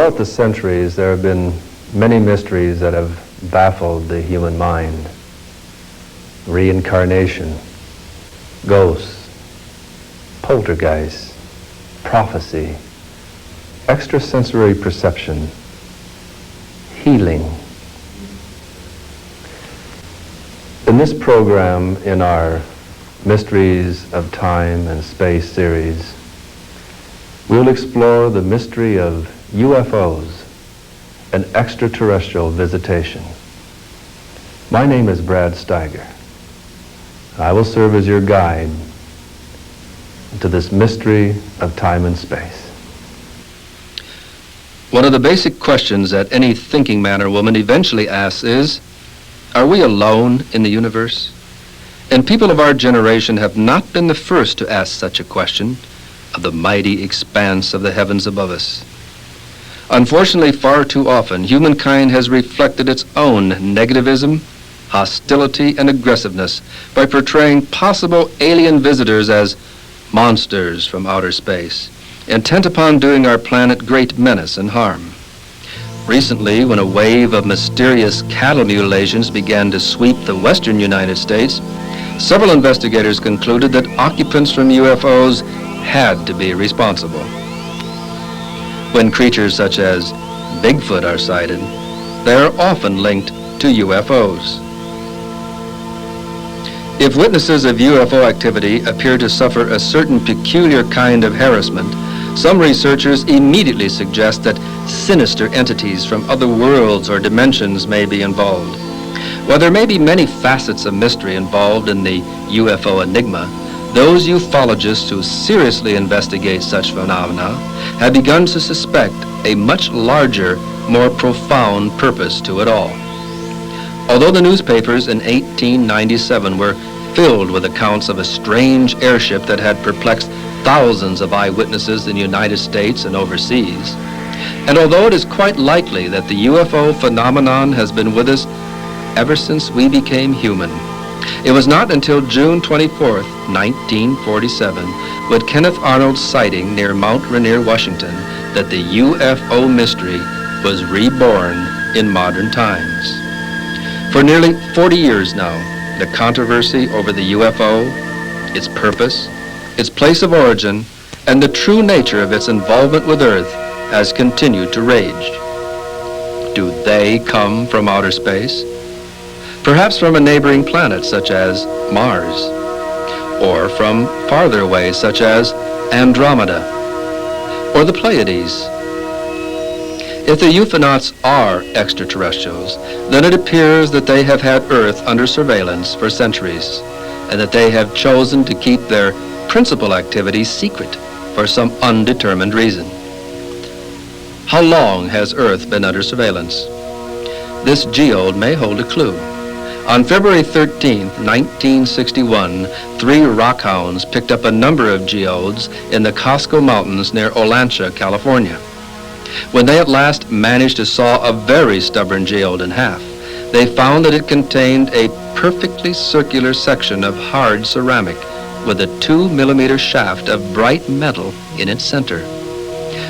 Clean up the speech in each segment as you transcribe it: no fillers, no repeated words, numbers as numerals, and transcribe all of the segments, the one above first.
Throughout the centuries, there have been many mysteries that have baffled the human mind. Reincarnation, ghosts, poltergeists, prophecy, extrasensory perception, healing. In this program, in our Mysteries of Time and Space series, we will explore the mystery of UFOs and extraterrestrial visitation. My name is Brad Steiger. I will serve as your guide to this mystery of time and space. One of the basic questions that any thinking man or woman eventually asks is, are we alone in the universe? And people of our generation have not been the first to ask such a question of the mighty expanse of the heavens above us. Unfortunately, far too often, humankind has reflected its own negativism, hostility, and aggressiveness by portraying possible alien visitors as monsters from outer space, intent upon doing our planet great menace and harm. Recently, when a wave of mysterious cattle mutilations began to sweep the western United States, several investigators concluded that occupants from UFOs had to be responsible. When creatures such as Bigfoot are sighted, they are often linked to UFOs. If witnesses of UFO activity appear to suffer a certain peculiar kind of harassment, some researchers immediately suggest that sinister entities from other worlds or dimensions may be involved. While there may be many facets of mystery involved in the UFO enigma, those ufologists who seriously investigate such phenomena have begun to suspect a much larger, more profound purpose to it all. Although the newspapers in 1897 were filled with accounts of a strange airship that had perplexed thousands of eyewitnesses in the United States and overseas, and although it is quite likely that the UFO phenomenon has been with us ever since we became human, it was not until June 24th, 1947, with Kenneth Arnold's sighting near Mount Rainier, Washington, that the UFO mystery was reborn in modern times. For nearly 40 years now, the controversy over the UFO, its purpose, its place of origin, and the true nature of its involvement with Earth has continued to rage. Do they come from outer space? Perhaps from a neighboring planet such as Mars, or from farther away such as Andromeda, or the Pleiades. If the UFOnauts are extraterrestrials, then it appears that they have had Earth under surveillance for centuries, and that they have chosen to keep their principal activities secret for some undetermined reason. How long has Earth been under surveillance? This geode may hold a clue. On February 13, 1961, 3 rockhounds picked up a number of geodes in the Costco Mountains near Olancha, California. When they at last managed to saw a very stubborn geode in half, they found that it contained a perfectly circular section of hard ceramic with a 2-millimeter shaft of bright metal in its center.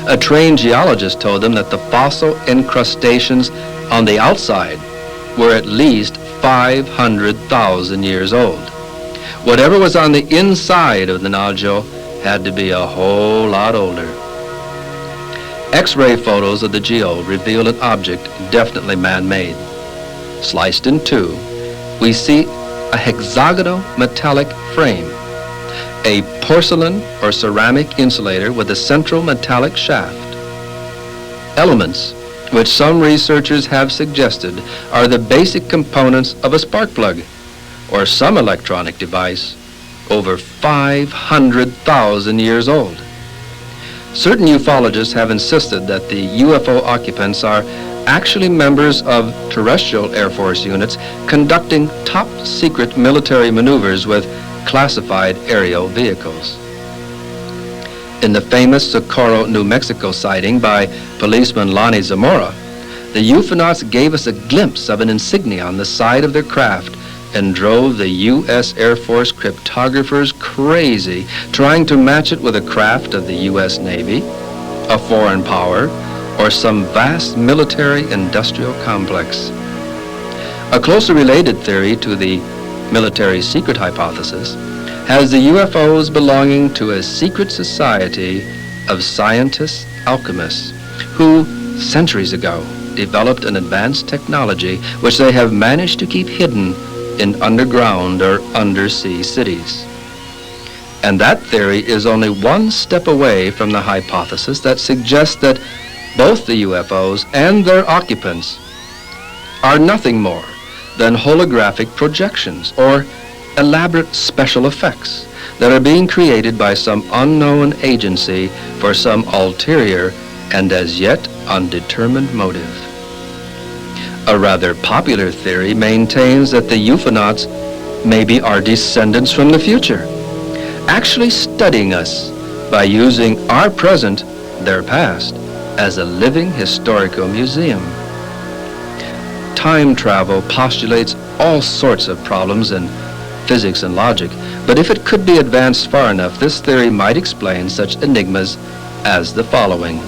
A trained geologist told them that the fossil incrustations on the outside were at least 500,000 years old. Whatever was on the inside of the nodule had to be a whole lot older. X-ray photos of the geode reveal an object definitely man-made. Sliced in two, we see a hexagonal metallic frame, a porcelain or ceramic insulator with a central metallic shaft. Elements which some researchers have suggested are the basic components of a spark plug or some electronic device over 500,000 years old. Certain ufologists have insisted that the UFO occupants are actually members of terrestrial Air Force units conducting top-secret military maneuvers with classified aerial vehicles. In the famous Socorro, New Mexico sighting by policeman Lonnie Zamora, the UFOnauts gave us a glimpse of an insignia on the side of their craft and drove the U.S. Air Force cryptographers crazy trying to match it with a craft of the U.S. Navy, a foreign power, or some vast military-industrial complex. A closely related theory to the military secret hypothesis has the UFOs belonging to a secret society of scientists, alchemists, who centuries ago developed an advanced technology which they have managed to keep hidden in underground or undersea cities. And that theory is only one step away from the hypothesis that suggests that both the UFOs and their occupants are nothing more than holographic projections or elaborate special effects that are being created by some unknown agency for some ulterior and as yet undetermined motive. A rather popular theory maintains that the ufonauts may be our descendants from the future, actually studying us by using our present, their past, as a living historical museum. Time travel postulates all sorts of problems in physics and logic, but if it could be advanced far enough, this theory might explain such enigmas as the following.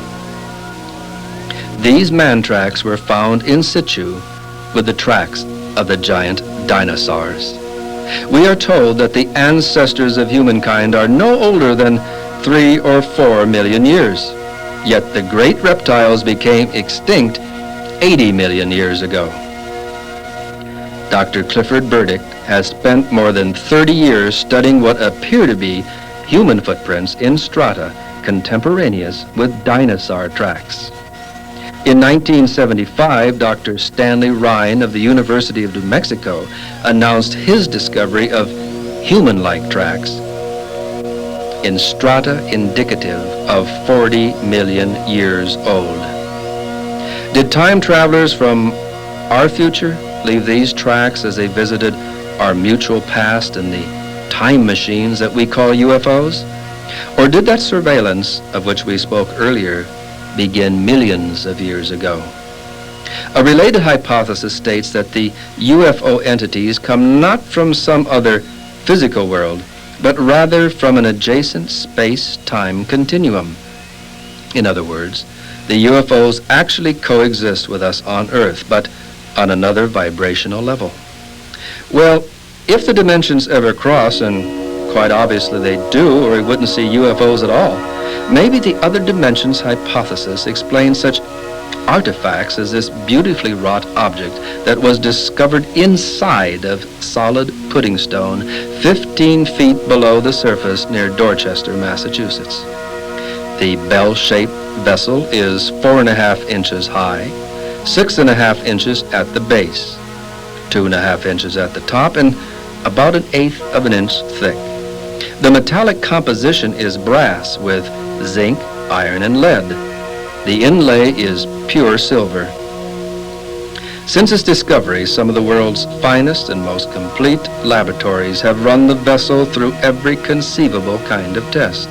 These man tracks were found in situ with the tracks of the giant dinosaurs. We are told that the ancestors of humankind are no older than 3 or 4 million years, yet the great reptiles became extinct 80 million years ago. Dr. Clifford Burdick has spent more than 30 years studying what appear to be human footprints in strata contemporaneous with dinosaur tracks. In 1975, Dr. Stanley Rhine of the University of New Mexico announced his discovery of human-like tracks in strata indicative of 40 million years old. Did time travelers from our future leave these tracks as they visited our mutual past in the time machines that we call UFOs? Or did that surveillance, of which we spoke earlier, begin millions of years ago? A related hypothesis states that the UFO entities come not from some other physical world, but rather from an adjacent space-time continuum. In other words, the UFOs actually coexist with us on Earth, but on another vibrational level. Well, if the dimensions ever cross, and quite obviously they do, or we wouldn't see UFOs at all, maybe the other dimensions hypothesis explains such artifacts as this beautifully wrought object that was discovered inside of solid pudding stone 15 feet below the surface near Dorchester, Massachusetts. The bell-shaped vessel is 4.5 inches high, 6.5 inches at the base, 2.5 inches at the top, and about 1/8 of an inch thick. The metallic composition is brass with zinc, iron, and lead. The inlay is pure silver. Since its discovery, some of the world's finest and most complete laboratories have run the vessel through every conceivable kind of test.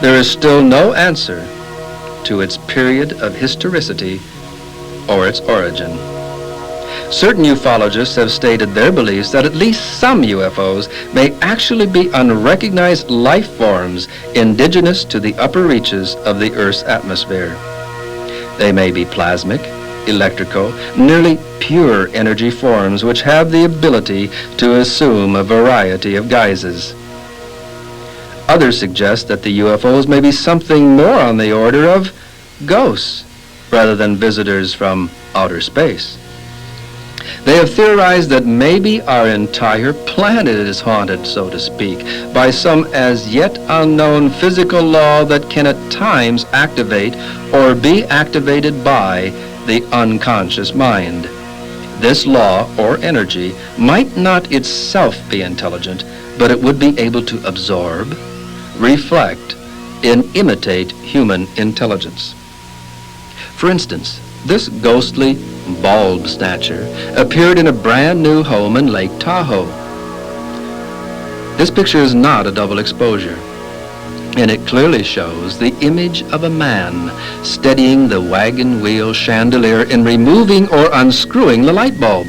There is still no answer to its period of historicity or its origin. Certain ufologists have stated their beliefs that at least some UFOs may actually be unrecognized life forms indigenous to the upper reaches of the Earth's atmosphere. They may be plasmic, electrical, nearly pure energy forms which have the ability to assume a variety of guises. Others suggest that the UFOs may be something more on the order of ghosts rather than visitors from outer space. They have theorized that maybe our entire planet is haunted, so to speak, by some as yet unknown physical law that can at times activate or be activated by the unconscious mind. This law or energy might not itself be intelligent, but it would be able to absorb, reflect, and imitate human intelligence. For instance, this ghostly bulb snatcher appeared in a brand new home in Lake Tahoe. This picture is not a double exposure, and it clearly shows the image of a man steadying the wagon wheel chandelier and removing or unscrewing the light bulb.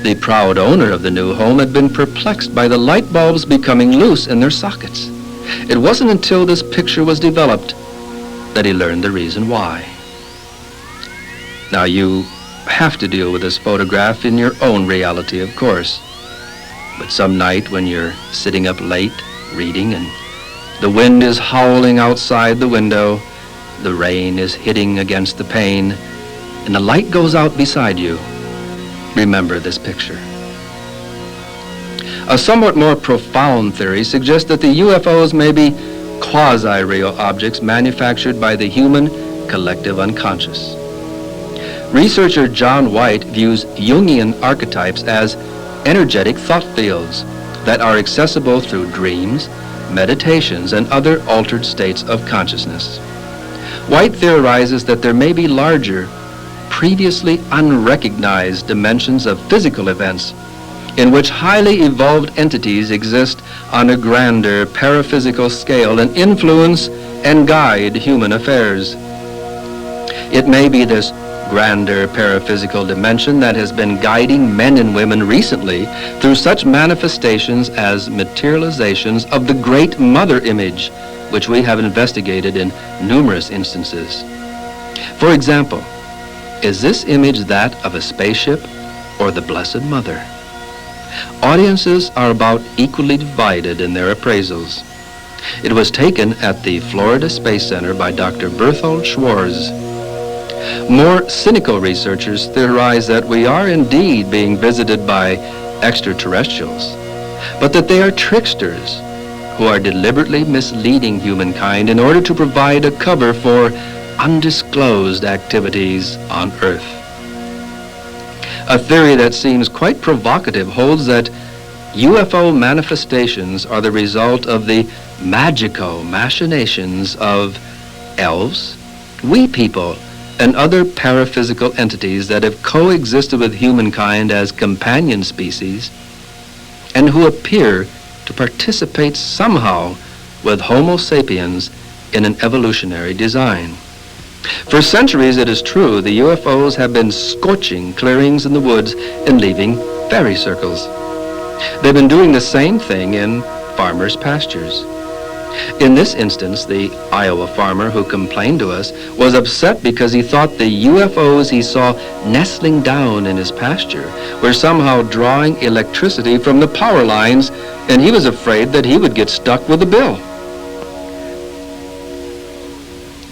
The proud owner of the new home had been perplexed by the light bulbs becoming loose in their sockets. It wasn't until this picture was developed that he learned the reason why. Now, you have to deal with this photograph in your own reality, of course. But some night when you're sitting up late, reading, and the wind is howling outside the window, the rain is hitting against the pane, and the light goes out beside you, remember this picture. A somewhat more profound theory suggests that the UFOs may be quasi-real objects manufactured by the human collective unconscious. Researcher John White views Jungian archetypes as energetic thought fields that are accessible through dreams, meditations, and other altered states of consciousness. White theorizes that there may be larger, previously unrecognized dimensions of physical events in which highly evolved entities exist on a grander paraphysical scale and influence and guide human affairs. It may be this grander paraphysical dimension that has been guiding men and women recently through such manifestations as materializations of the Great Mother image, which we have investigated in numerous instances. For example, is this image that of a spaceship or the Blessed Mother? Audiences are about equally divided in their appraisals. It was taken at the Florida Space Center by Dr. Berthold Schwarz. More cynical researchers theorize that we are indeed being visited by extraterrestrials, but that they are tricksters who are deliberately misleading humankind in order to provide a cover for undisclosed activities on Earth. A theory that seems quite provocative holds that UFO manifestations are the result of the magico machinations of elves, wee people, and other paraphysical entities that have coexisted with humankind as companion species and who appear to participate somehow with Homo sapiens in an evolutionary design. For centuries, it is true, the UFOs have been scorching clearings in the woods and leaving fairy circles. They've been doing the same thing in farmers' pastures. In this instance, the Iowa farmer who complained to us was upset because he thought the UFOs he saw nestling down in his pasture were somehow drawing electricity from the power lines, and he was afraid that he would get stuck with a bill.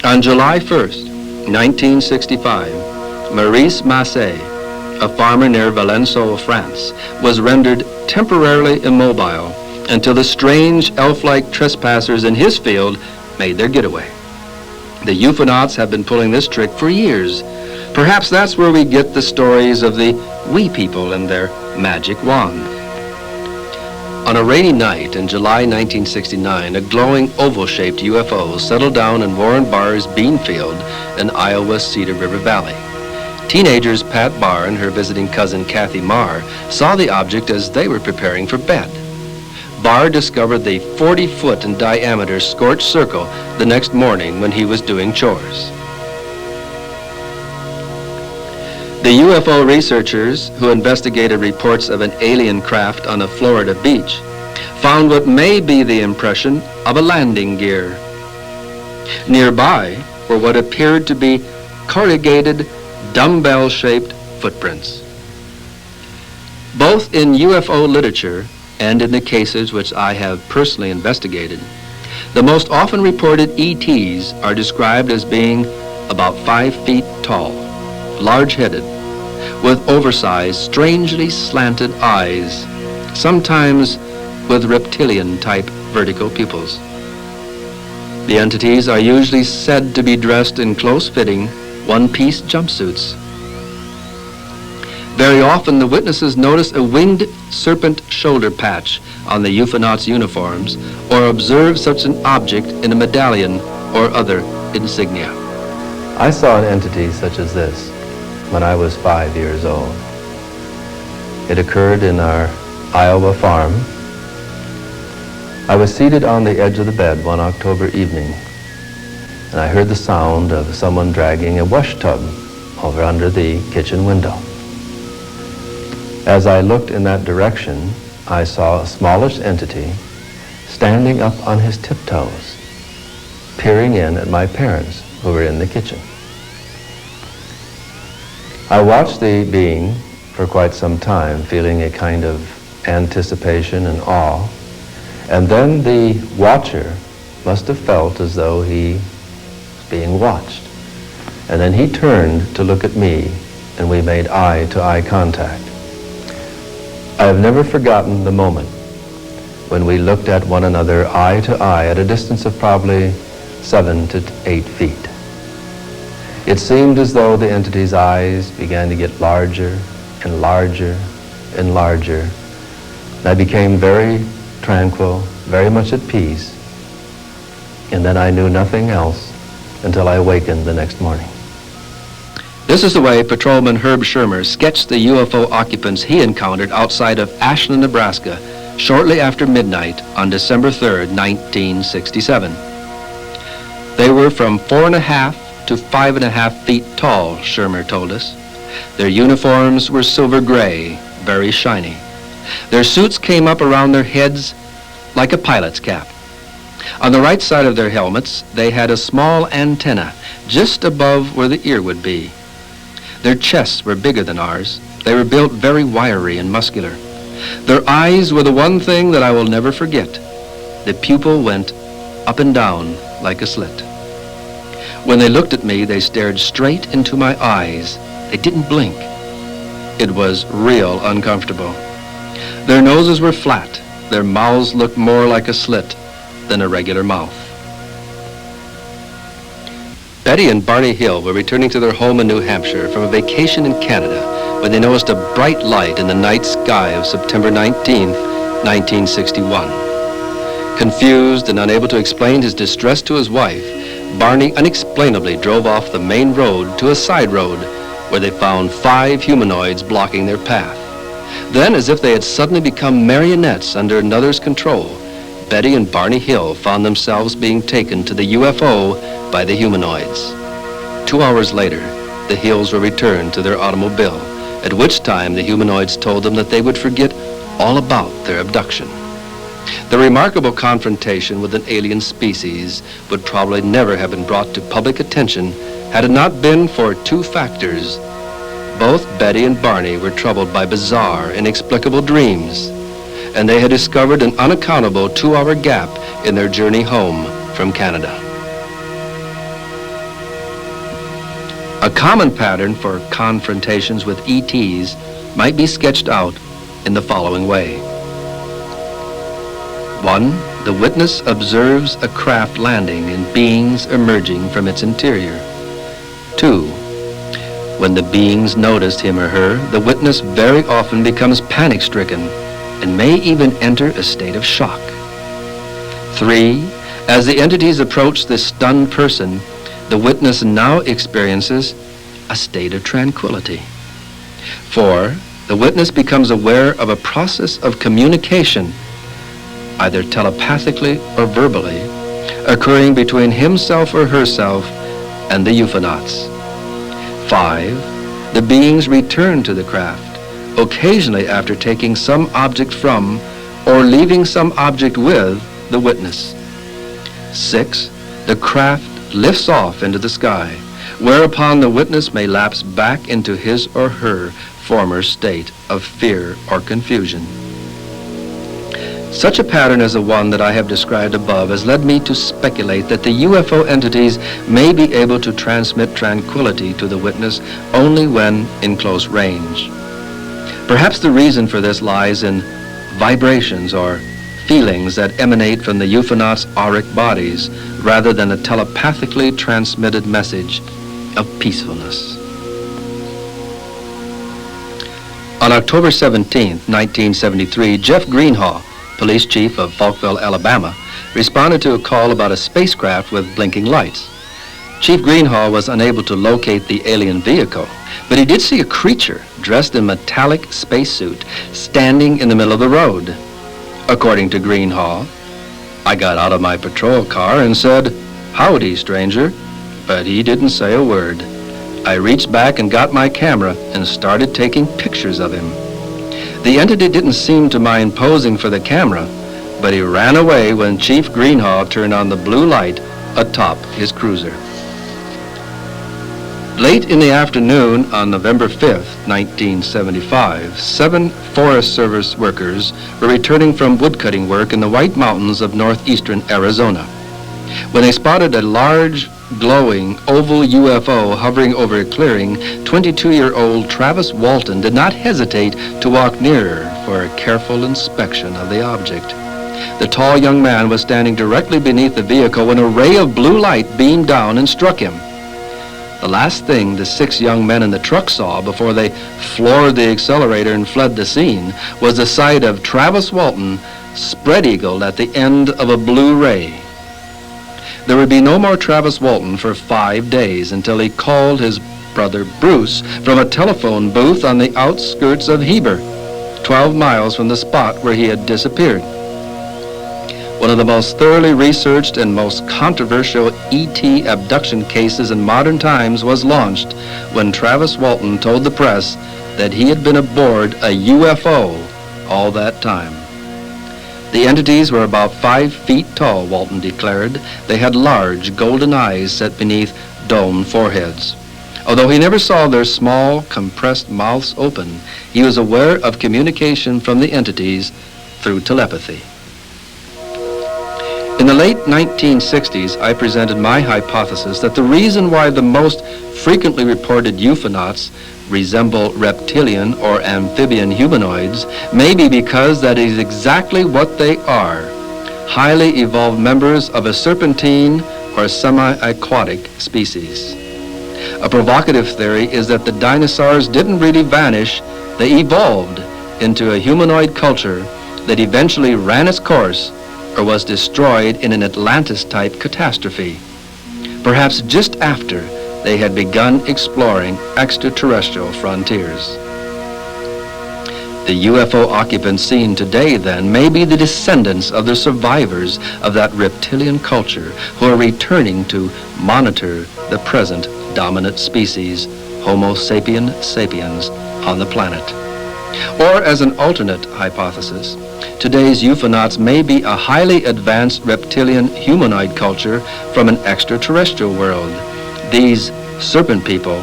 On July 1st, 1965, Maurice Massé, a farmer near Valençon, France, was rendered temporarily immobile until the strange elf-like trespassers in his field made their getaway. The ufonauts have been pulling this trick for years. Perhaps that's where we get the stories of the wee people and their magic wand. On a rainy night in July 1969, a glowing oval-shaped UFO settled down in Warren Barr's bean field in Iowa's Cedar River Valley. Teenagers Pat Barr and her visiting cousin Kathy Marr saw the object as they were preparing for bed. Barr discovered the 40-foot in diameter scorched circle the next morning when he was doing chores. The UFO researchers who investigated reports of an alien craft on a Florida beach found what may be the impression of a landing gear. Nearby were what appeared to be corrugated, dumbbell-shaped footprints. Both in UFO literature and in the cases which I have personally investigated, the most often reported ETs are described as being about 5 feet tall, large-headed, with oversized, strangely slanted eyes, sometimes with reptilian-type vertical pupils. The entities are usually said to be dressed in close-fitting, one-piece jumpsuits. Very often, the witnesses notice a winged serpent shoulder patch on the ufonauts' uniforms or observe such an object in a medallion or other insignia. I saw an entity such as this when I was 5 years old. It occurred in our Iowa farm. I was seated on the edge of the bed one October evening, and I heard the sound of someone dragging a wash tub over under the kitchen window. As I looked in that direction, I saw a smallish entity standing up on his tiptoes, peering in at my parents who were in the kitchen. I watched the being for quite some time, feeling a kind of anticipation and awe. And then the watcher must have felt as though he was being watched. And then he turned to look at me, and we made eye-to-eye contact. I have never forgotten the moment when we looked at one another eye to eye at a distance of probably 7 to 8 feet. It seemed as though the entity's eyes began to get larger and larger and larger. And I became very tranquil, very much at peace, and then I knew nothing else until I awakened the next morning. This is the way Patrolman Herb Shermer sketched the UFO occupants he encountered outside of Ashland, Nebraska, shortly after midnight on December 3rd, 1967. They were from 4.5 to 5.5 feet tall, Shermer told us. Their uniforms were silver gray, very shiny. Their suits came up around their heads like a pilot's cap. On the right side of their helmets, they had a small antenna just above where the ear would be. Their chests were bigger than ours. They were built very wiry and muscular. Their eyes were the one thing that I will never forget. The pupil went up and down like a slit. When they looked at me, they stared straight into my eyes. They didn't blink. It was real uncomfortable. Their noses were flat. Their mouths looked more like a slit than a regular mouth. Betty and Barney Hill were returning to their home in New Hampshire from a vacation in Canada when they noticed a bright light in the night sky of September 19th, 1961. Confused and unable to explain his distress to his wife, Barney unexplainably drove off the main road to a side road where they found 5 humanoids blocking their path. Then, as if they had suddenly become marionettes under another's control, Betty and Barney Hill found themselves being taken to the UFO by the humanoids. 2 hours later, the Hills were returned to their automobile, at which time the humanoids told them that they would forget all about their abduction. The remarkable confrontation with an alien species would probably never have been brought to public attention had it not been for 2 factors. Both Betty and Barney were troubled by bizarre, inexplicable dreams, and they had discovered an unaccountable 2-hour gap in their journey home from Canada. A common pattern for confrontations with ETs might be sketched out in the following way. 1. The witness observes a craft landing and beings emerging from its interior. 2. When the beings noticed him or her, the witness very often becomes panic-stricken and may even enter a state of shock. 3. As the entities approach the stunned person, the witness now experiences a state of tranquility. 4. The witness becomes aware of a process of communication, either telepathically or verbally, occurring between himself or herself and the euphonauts. 5. The beings return to the craft, occasionally after taking some object from or leaving some object with the witness. 6. The craft lifts off into the sky, whereupon the witness may lapse back into his or her former state of fear or confusion. Such a pattern as the one that I have described above has led me to speculate that the UFO entities may be able to transmit tranquility to the witness only when in close range. Perhaps the reason for this lies in vibrations or feelings that emanate from the euphonauts' auric bodies rather than a telepathically transmitted message of peacefulness. On October 17, 1973, Jeff Greenhaw, police chief of Falkville, Alabama, responded to a call about a spacecraft with blinking lights. Chief Greenhaw was unable to locate the alien vehicle, but he did see a creature dressed in metallic spacesuit standing in the middle of the road. According to Greenhaw, I got out of my patrol car and said, "Howdy, stranger," but he didn't say a word. I reached back and got my camera and started taking pictures of him. The entity didn't seem to mind posing for the camera, but he ran away when Chief Greenhaw turned on the blue light atop his cruiser. Late in the afternoon on November 5th, 1975, 7 Forest Service workers were returning from woodcutting work in the White Mountains of northeastern Arizona when they spotted a large, glowing, oval UFO hovering over a clearing. 22-year-old Travis Walton did not hesitate to walk nearer for a careful inspection of the object. The tall young man was standing directly beneath the vehicle when a ray of blue light beamed down and struck him. The last thing the 6 young men in the truck saw before they floored the accelerator and fled the scene was the sight of Travis Walton spread-eagled at the end of a blue ray. There would be no more Travis Walton for 5 days until he called his brother Bruce from a telephone booth on the outskirts of Heber, 12 miles from the spot where he had disappeared. One of the most thoroughly researched and most controversial ET abduction cases in modern times was launched when Travis Walton told the press that he had been aboard a UFO all that time. The entities were about 5 feet tall, Walton declared. They had large golden eyes set beneath domed foreheads. Although he never saw their small, compressed mouths open, he was aware of communication from the entities through telepathy. In the late 1960s, I presented my hypothesis that the reason why the most frequently reported euphonauts resemble reptilian or amphibian humanoids may be because that is exactly what they are, highly evolved members of a serpentine or semi-aquatic species. A provocative theory is that the dinosaurs didn't really vanish, they evolved into a humanoid culture that eventually ran its course or was destroyed in an Atlantis-type catastrophe, perhaps just after they had begun exploring extraterrestrial frontiers. The UFO occupants seen today, then, may be the descendants of the survivors of that reptilian culture who are returning to monitor the present dominant species, Homo sapien sapiens, on the planet. Or, as an alternate hypothesis, today's euphonauts may be a highly advanced reptilian humanoid culture from an extraterrestrial world. These serpent people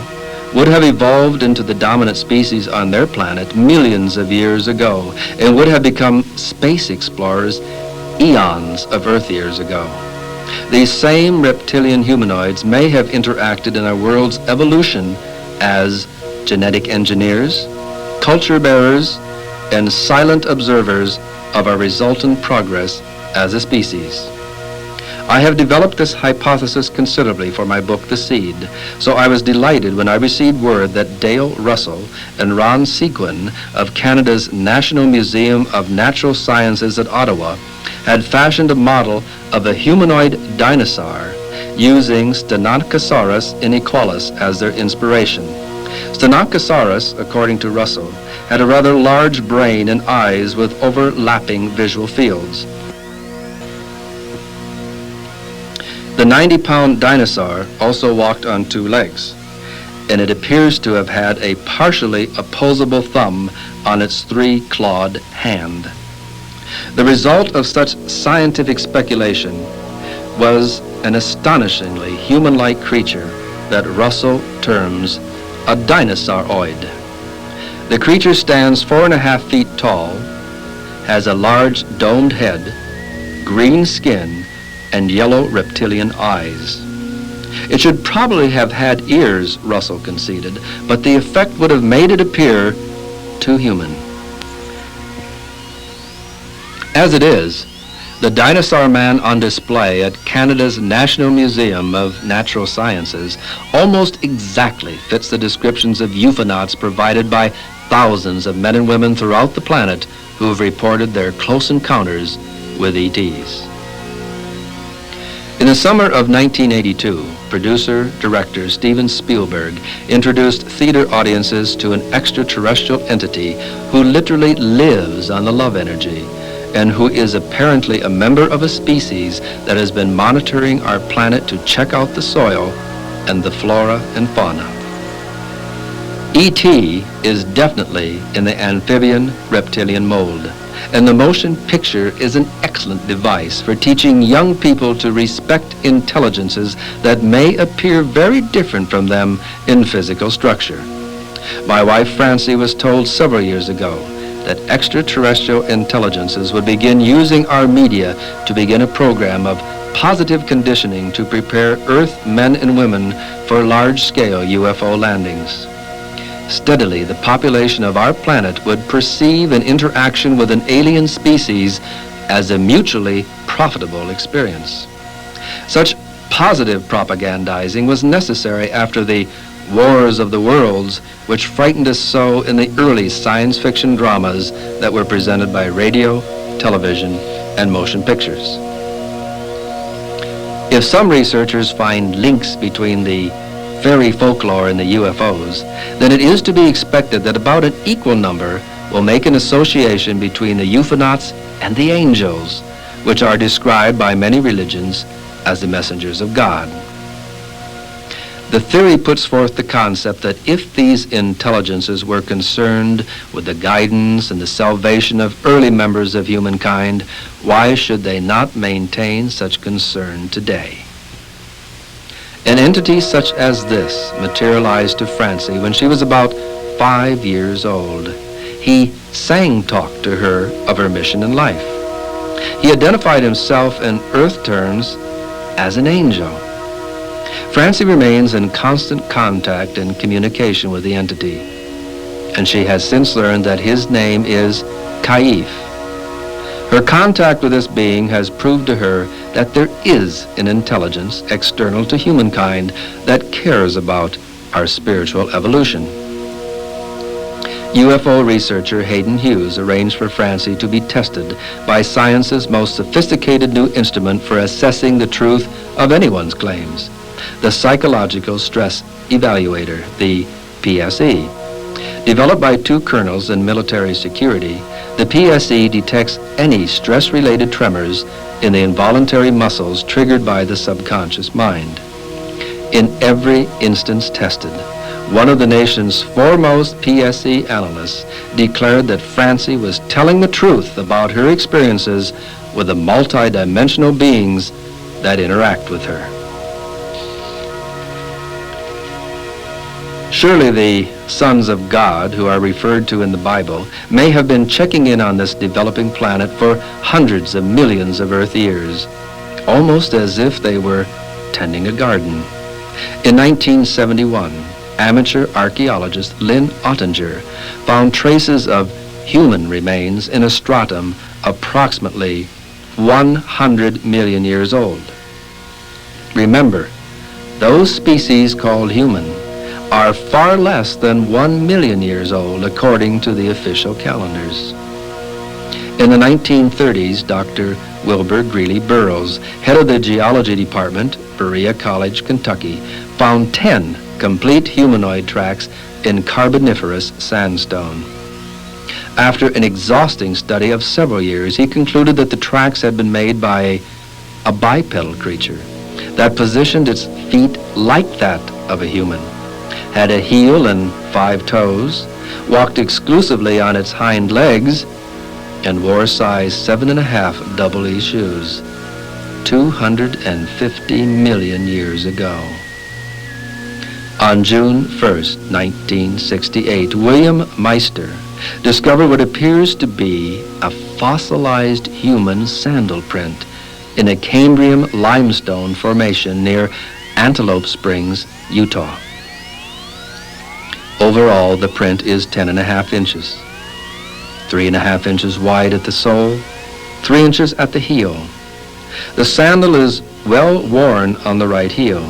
would have evolved into the dominant species on their planet millions of years ago and would have become space explorers eons of Earth years ago. These same reptilian humanoids may have interacted in our world's evolution as genetic engineers, culture bearers, and silent observers of our resultant progress as a species. I have developed this hypothesis considerably for my book, The Seed, so I was delighted when I received word that Dale Russell and Ron Sequin of Canada's National Museum of Natural Sciences at Ottawa had fashioned a model of a humanoid dinosaur using Stenotchosaurus inequalis as their inspiration. Stenotchosaurus, according to Russell, had a rather large brain and eyes with overlapping visual fields. The 90-pound dinosaur also walked on 2 legs, and it appears to have had a partially opposable thumb on its 3-clawed hand. The result of such scientific speculation was an astonishingly human-like creature that Russell terms a dinosauroid. The creature stands 4.5 feet tall, has a large domed head, green skin, and yellow reptilian eyes. It should probably have had ears, Russell conceded, but the effect would have made it appear too human. As it is, the dinosaur man on display at Canada's National Museum of Natural Sciences almost exactly fits the descriptions of euphonauts provided by thousands of men and women throughout the planet who have reported their close encounters with ETs. In the summer of 1982, producer-director Steven Spielberg introduced theater audiences to an extraterrestrial entity who literally lives on the love energy and who is apparently a member of a species that has been monitoring our planet to check out the soil and the flora and fauna. ET is definitely in the amphibian reptilian mold. And the motion picture is an excellent device for teaching young people to respect intelligences that may appear very different from them in physical structure. My wife Francie was told several years ago that extraterrestrial intelligences would begin using our media to begin a program of positive conditioning to prepare Earth men and women for large-scale UFO landings. Steadily, the population of our planet would perceive an interaction with an alien species as a mutually profitable experience. Such positive propagandizing was necessary after the wars of the worlds, which frightened us so in the early science fiction dramas that were presented by radio, television, and motion pictures. If some researchers find links between the fairy folklore and the UFOs, then it is to be expected that about an equal number will make an association between the euphonauts and the angels, which are described by many religions as the messengers of God. The theory puts forth the concept that if these intelligences were concerned with the guidance and the salvation of early members of humankind, why should they not maintain such concern today? An entity such as this materialized to Francie when she was about 5 years old. He sang-talked to her of her mission in life. He identified himself in Earth terms as an angel. Francie remains in constant contact and communication with the entity, and she has since learned that his name is Kaif. Her contact with this being has proved to her that there is an intelligence external to humankind that cares about our spiritual evolution. UFO researcher Hayden Hughes arranged for Francie to be tested by science's most sophisticated new instrument for assessing the truth of anyone's claims, the Psychological Stress Evaluator, the PSE. Developed by two colonels in military security, the PSE detects any stress-related tremors in the involuntary muscles triggered by the subconscious mind. In every instance tested, one of the nation's foremost PSE analysts declared that Francie was telling the truth about her experiences with the multidimensional beings that interact with her. Surely the sons of God, who are referred to in the Bible, may have been checking in on this developing planet for hundreds of millions of Earth years, almost as if they were tending a garden. In 1971, amateur archaeologist Lynn Ottinger found traces of human remains in a stratum approximately 100 million years old. Remember, those species called human are far less than 1 million years old according to the official calendars. In the 1930s, Dr. Wilbur Greeley Burroughs, head of the geology department, Berea College, Kentucky, found 10 complete humanoid tracks in Carboniferous sandstone. After an exhausting study of several years, he concluded that the tracks had been made by a bipedal creature that positioned its feet like that of a human, had a heel and 5 toes, walked exclusively on its hind legs, and wore size 7.5 double E shoes 250 million years ago. On June 1st, 1968, William Meister discovered what appears to be a fossilized human sandal print in a Cambrian limestone formation near Antelope Springs, Utah. Overall, the print is 10.5 inches, 3.5 inches wide at the sole, 3 inches at the heel. The sandal is well worn on the right heel.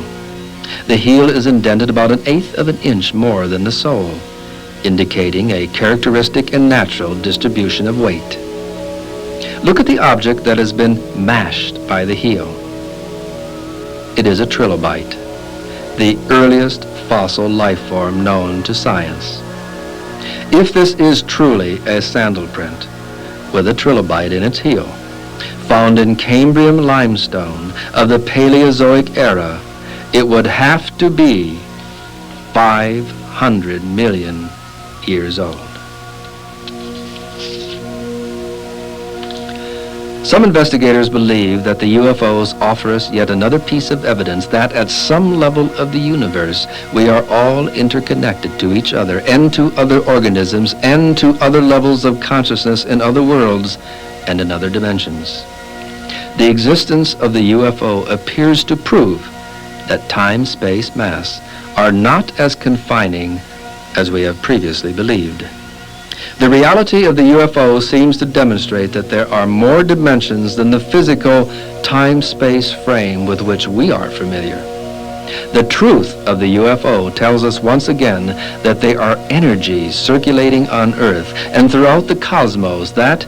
The heel is indented about 1/8 of an inch more than the sole, indicating a characteristic and natural distribution of weight. Look at the object that has been mashed by the heel. It is a trilobite, the earliest fossil life form known to science. If this is truly a sandal print with a trilobite in its heel, found in Cambrian limestone of the Paleozoic era, it would have to be 500 million years old. Some investigators believe that the UFOs offer us yet another piece of evidence that at some level of the universe, we are all interconnected to each other and to other organisms and to other levels of consciousness in other worlds and in other dimensions. The existence of the UFO appears to prove that time, space, mass are not as confining as we have previously believed. The reality of the UFO seems to demonstrate that there are more dimensions than the physical time-space frame with which we are familiar. The truth of the UFO tells us once again that they are energies circulating on Earth and throughout the cosmos that,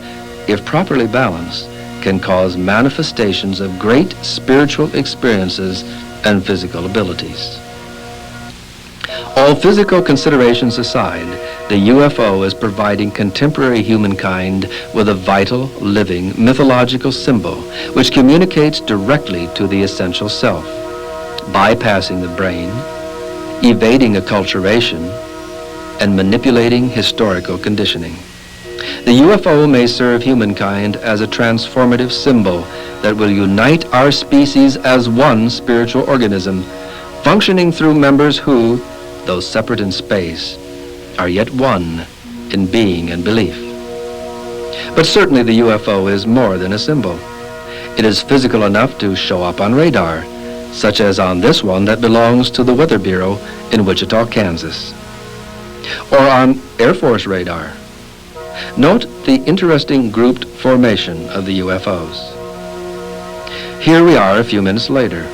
if properly balanced, can cause manifestations of great spiritual experiences and physical abilities. All physical considerations aside, the UFO is providing contemporary humankind with a vital, living, mythological symbol which communicates directly to the essential self, bypassing the brain, evading acculturation, and manipulating historical conditioning. The UFO may serve humankind as a transformative symbol that will unite our species as one spiritual organism, functioning through members who, though separate in space, are yet one in being and belief. But certainly the UFO is more than a symbol. It is physical enough to show up on radar, such as on this one that belongs to the Weather Bureau in Wichita, Kansas, or on Air Force radar. Note the interesting grouped formation of the UFOs. Here we are a few minutes later,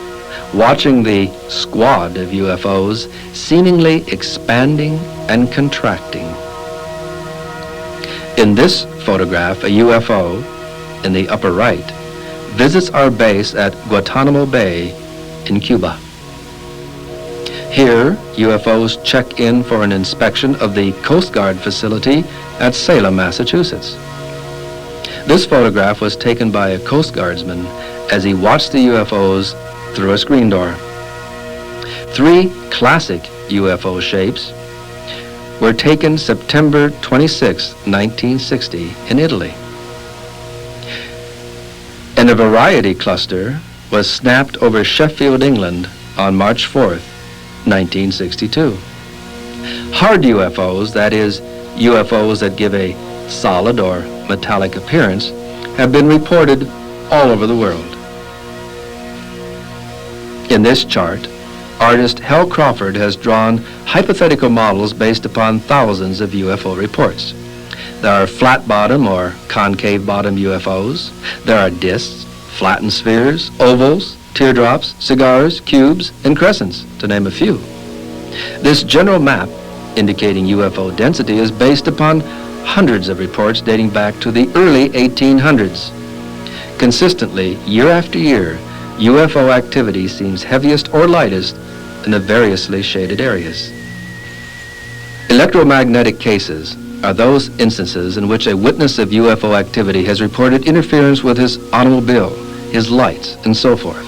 watching the squad of UFOs seemingly expanding and contracting. In this photograph, a UFO, in the upper right, visits our base at Guantanamo Bay in Cuba. Here, UFOs check in for an inspection of the Coast Guard facility at Salem, Massachusetts. This photograph was taken by a Coast Guardsman as he watched the UFOs through a screen door. 3 classic UFO shapes were taken September 26, 1960 in Italy. And a variety cluster was snapped over Sheffield, England on March 4th, 1962. Hard UFOs, that is, UFOs that give a solid or metallic appearance, have been reported all over the world. In this chart, artist Hal Crawford has drawn hypothetical models based upon thousands of UFO reports. There are flat-bottom or concave-bottom UFOs. There are discs, flattened spheres, ovals, teardrops, cigars, cubes, and crescents, to name a few. This general map indicating UFO density is based upon hundreds of reports dating back to the early 1800s. Consistently, year after year, UFO activity seems heaviest or lightest in the variously shaded areas. Electromagnetic cases are those instances in which a witness of UFO activity has reported interference with his automobile, his lights, and so forth.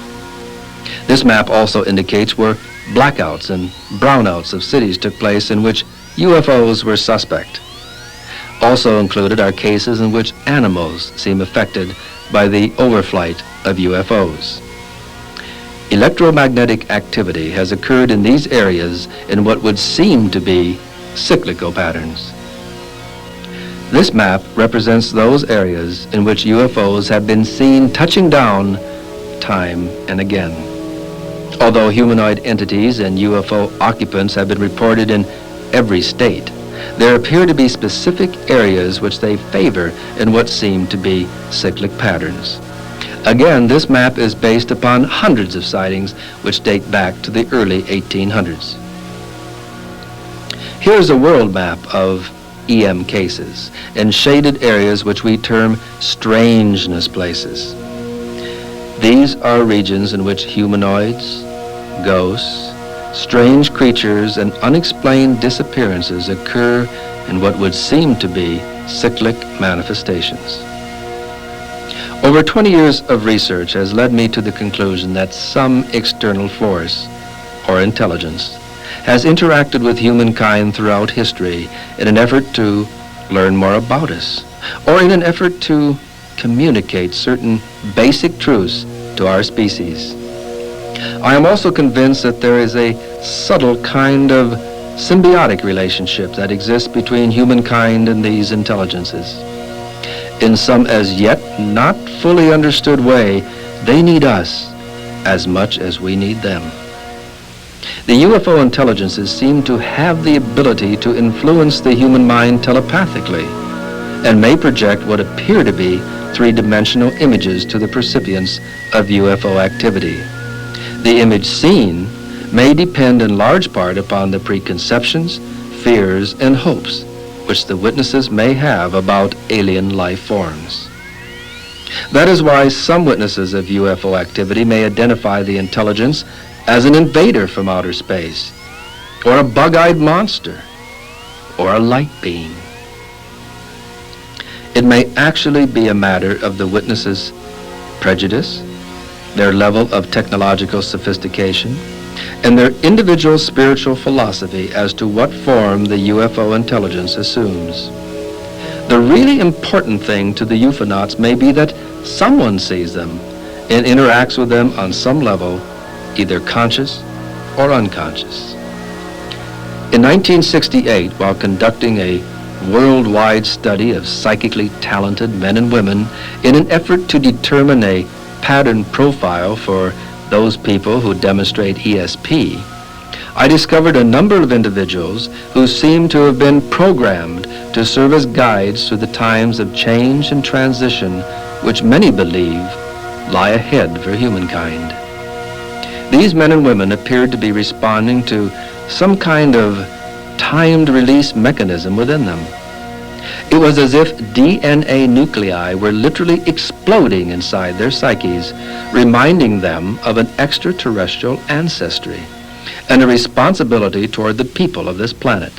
This map also indicates where blackouts and brownouts of cities took place in which UFOs were suspect. Also included are cases in which animals seem affected by the overflight of UFOs. Electromagnetic activity has occurred in these areas in what would seem to be cyclical patterns. This map represents those areas in which UFOs have been seen touching down time and again. Although humanoid entities and UFO occupants have been reported in every state, there appear to be specific areas which they favor in what seem to be cyclic patterns. Again, this map is based upon hundreds of sightings which date back to the early 1800s. Here's a world map of EM cases in shaded areas which we term strangeness places. These are regions in which humanoids, ghosts, strange creatures, and unexplained disappearances occur in what would seem to be cyclic manifestations. Over 20 years of research has led me to the conclusion that some external force or intelligence has interacted with humankind throughout history in an effort to learn more about us, or in an effort to communicate certain basic truths to our species. I am also convinced that there is a subtle kind of symbiotic relationship that exists between humankind and these intelligences. In some as yet not fully understood way, they need us as much as we need them. The UFO intelligences seem to have the ability to influence the human mind telepathically and may project what appear to be three-dimensional images to the recipients of UFO activity. The image seen may depend in large part upon the preconceptions, fears, and hopes which the witnesses may have about alien life forms. That is why some witnesses of UFO activity may identify the intelligence as an invader from outer space, or a bug-eyed monster, or a light being. It may actually be a matter of the witnesses' prejudice, their level of technological sophistication, and their individual spiritual philosophy as to what form the UFO intelligence assumes. The really important thing to the UFOnauts may be that someone sees them and interacts with them on some level, either conscious or unconscious. In 1968, while conducting a worldwide study of psychically talented men and women in an effort to determine a pattern profile for those people who demonstrate ESP, I discovered a number of individuals who seemed to have been programmed to serve as guides through the times of change and transition which many believe lie ahead for humankind. These men and women appeared to be responding to some kind of timed release mechanism within them. It was as if DNA nuclei were literally exploding inside their psyches, reminding them of an extraterrestrial ancestry and a responsibility toward the people of this planet.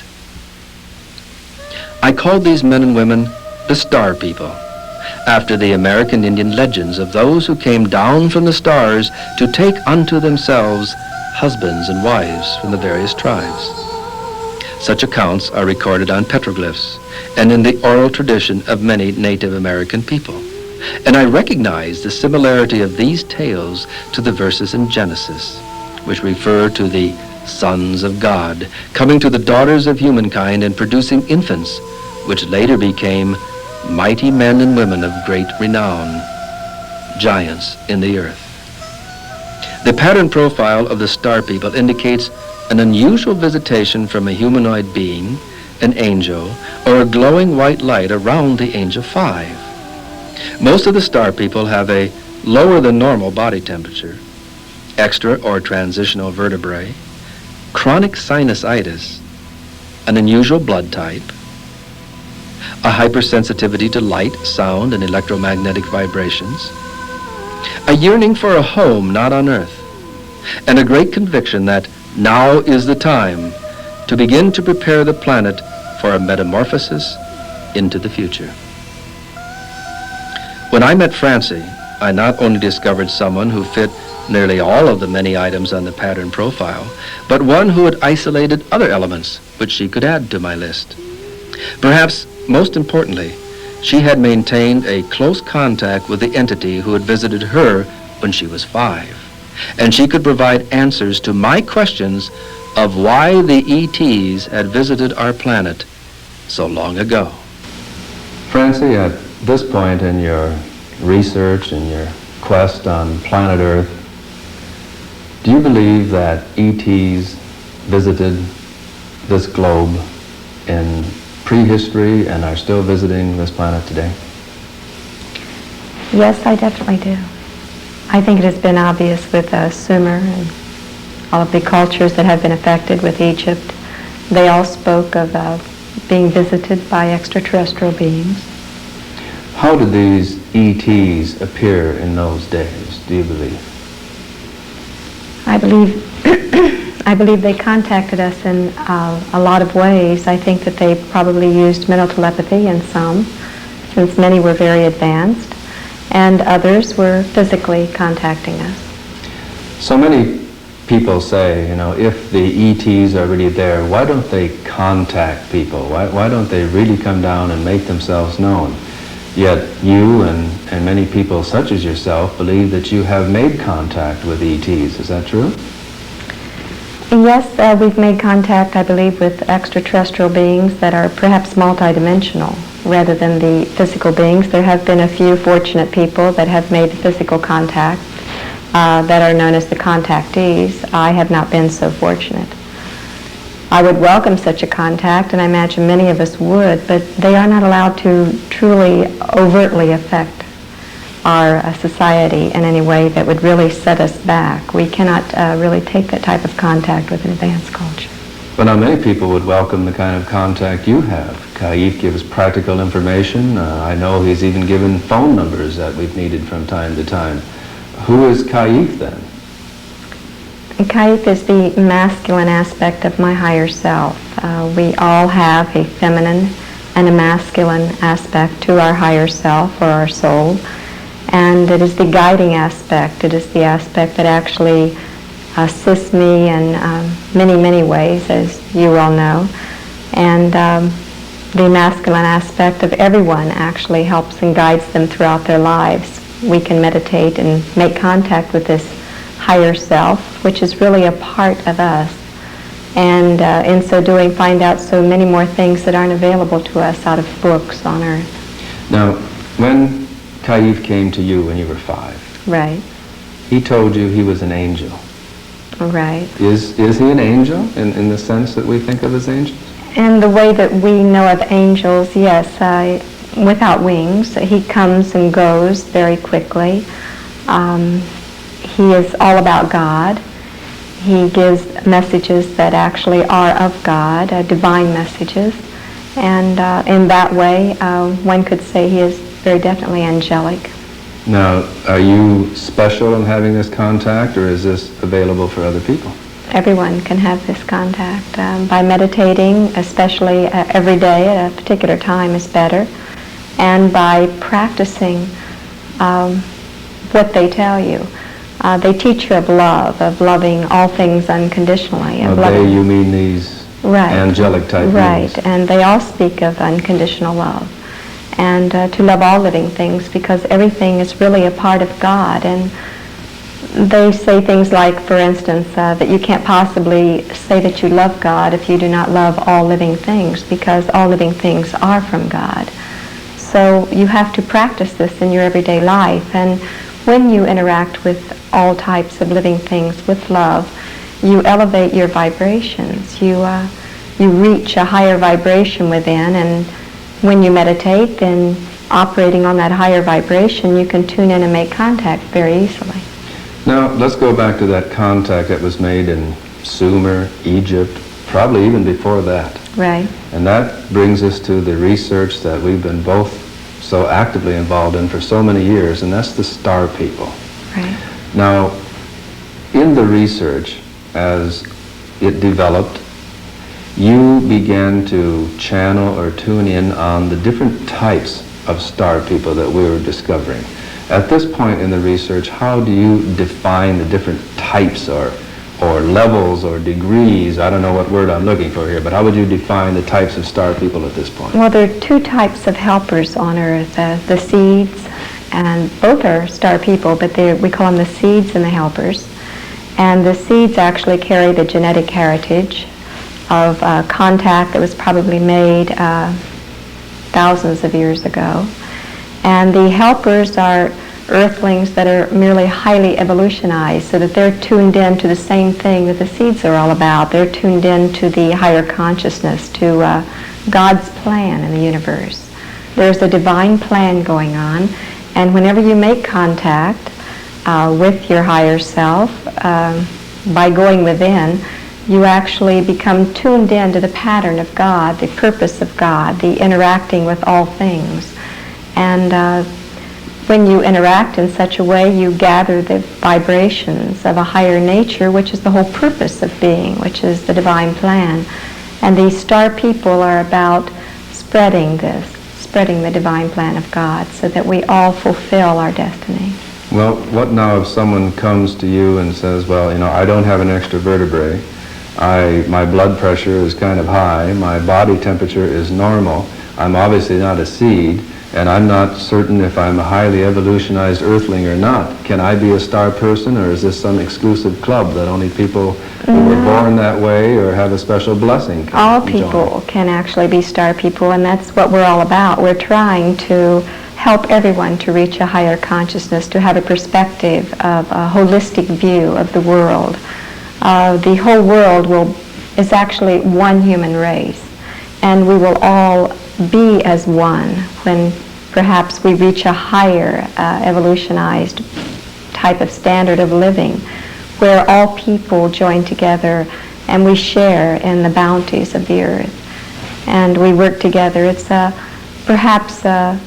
I called these men and women the Star People, after the American Indian legends of those who came down from the stars to take unto themselves husbands and wives from the various tribes. Such accounts are recorded on petroglyphs and in the oral tradition of many Native American people. And I recognize the similarity of these tales to the verses in Genesis, which refer to the sons of God coming to the daughters of humankind and producing infants, which later became mighty men and women of great renown, giants in the earth. The pattern profile of the Star People indicates an unusual visitation from a humanoid being, an angel, or a glowing white light around the age of 5. Most of the Star People have a lower than normal body temperature, extra or transitional vertebrae, chronic sinusitis, an unusual blood type, a hypersensitivity to light, sound, and electromagnetic vibrations, a yearning for a home not on Earth, and a great conviction that now is the time to begin to prepare the planet for a metamorphosis into the future. When I met Francie, I not only discovered someone who fit nearly all of the many items on the pattern profile, but one who had isolated other elements which she could add to my list. Perhaps most importantly, she had maintained a close contact with the entity who had visited her when she was 5. And she could provide answers to my questions of why the ETs had visited our planet so long ago. Francie, at this point in your research and your quest on planet Earth, do you believe that ETs visited this globe in prehistory and are still visiting this planet today? Yes, I definitely do. I think it has been obvious with Sumer and all of the cultures that have been affected with Egypt. They all spoke of being visited by extraterrestrial beings. How did these ETs appear in those days, do you believe? I believe they contacted us in a lot of ways. I think that they probably used mental telepathy in some, since many were very advanced, and others were physically contacting us. So many people say, if the ETs are really there, why don't they contact people? Why don't they really come down and make themselves known? Yet you and many people such as yourself believe that you have made contact with ETs. Is that true? Yes, we've made contact, I believe, with extraterrestrial beings that are perhaps multidimensional rather than the physical beings. There have been a few fortunate people that have made physical contact that are known as the contactees. I have not been so fortunate. I would welcome such a contact, and I imagine many of us would, but they are not allowed to truly overtly affect our society in any way that would really set us back. We cannot really take that type of contact with an advanced culture. But now many people would welcome the kind of contact you have. Kaif gives practical information. I know he's even given phone numbers that we've needed from time to time. Who is Kaif then? Kaif is the masculine aspect of my higher self. We all have a feminine and a masculine aspect to our higher self or our soul. And it is the guiding aspect. It is the aspect that actually assists me in many, many ways, as you all know. And the masculine aspect of everyone actually helps and guides them throughout their lives. We can meditate and make contact with this higher self, which is really a part of us. And in so doing, find out so many more things that aren't available to us out of books on Earth. Now, when Kaif came to you when you were 5. Right. He told you he was an angel. Right. Is he an angel in the sense that we think of as angels? And the way that we know of angels, yes, without wings. He comes and goes very quickly. He is all about God. He gives messages that actually are of God, divine messages. And in that way, one could say he is very definitely angelic. Now, are you special in having this contact, or is this available for other people? Everyone can have this contact. By meditating, especially every day at a particular time is better, and by practicing what they tell you. They teach you of love, of loving all things unconditionally. Of they, you mean these angelic type Right, beings? And they all speak of unconditional love. And to love all living things, because everything is really a part of God. And they say things like, for instance, that you can't possibly say that you love God if you do not love all living things, because all living things are from God. So you have to practice this in your everyday life. And when you interact with all types of living things with love, you elevate your vibrations. You reach a higher vibration within, and when you meditate, then operating on that higher vibration, you can tune in and make contact very easily. Now, let's go back to that contact that was made in Sumer, Egypt, probably even before that. Right. And that brings us to the research that we've been both so actively involved in for so many years, and that's the star people. Right. Now, in the research, as it developed, you began to channel or tune in on the different types of star people that we were discovering. At this point in the research, how do you define the different types or levels or degrees? I don't know what word I'm looking for here, but how would you define the types of star people at this point? Well, there are two types of helpers on Earth, the seeds, and both are star people, but we call them the seeds and the helpers. And the seeds actually carry the genetic heritage of contact that was probably made thousands of years ago. And the helpers are earthlings that are merely highly evolutionized, so that they're tuned in to the same thing that the seeds are all about. They're tuned in to the higher consciousness, to God's plan in the universe. There's a divine plan going on, and whenever you make contact with your higher self, by going within, you actually become tuned in to the pattern of God, the purpose of God, the interacting with all things. And when you interact in such a way, you gather the vibrations of a higher nature, which is the whole purpose of being, which is the divine plan. And these star people are about spreading the divine plan of God, so that we all fulfill our destiny. Well, what now if someone comes to you and says, well, I don't have an extra vertebrae, my blood pressure is kind of high, my body temperature is normal, I'm obviously not a seed, and I'm not certain if I'm a highly evolutionized earthling or not. Can I be a star person, or is this some exclusive club that only people who were born that way or have a special blessing can All join? people can actually be star people, and that's what we're all about. We're trying to help everyone to reach a higher consciousness, to have a perspective of a holistic view of the world. The whole world is actually one human race, and we will all be as one when perhaps we reach a higher evolutionized type of standard of living, where all people join together and we share in the bounties of the earth and we work together. It's perhaps a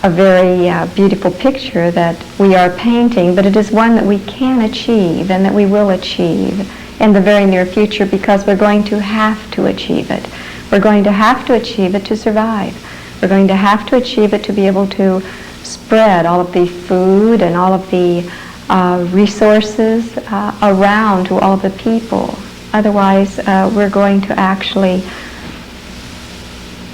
very beautiful picture that we are painting, but it is one that we can achieve and that we will achieve in the very near future, because we're going to have to achieve it. We're going to have to achieve it to survive. We're going to have to achieve it to be able to spread all of the food and all of the resources around to all of the people. Otherwise, we're going to actually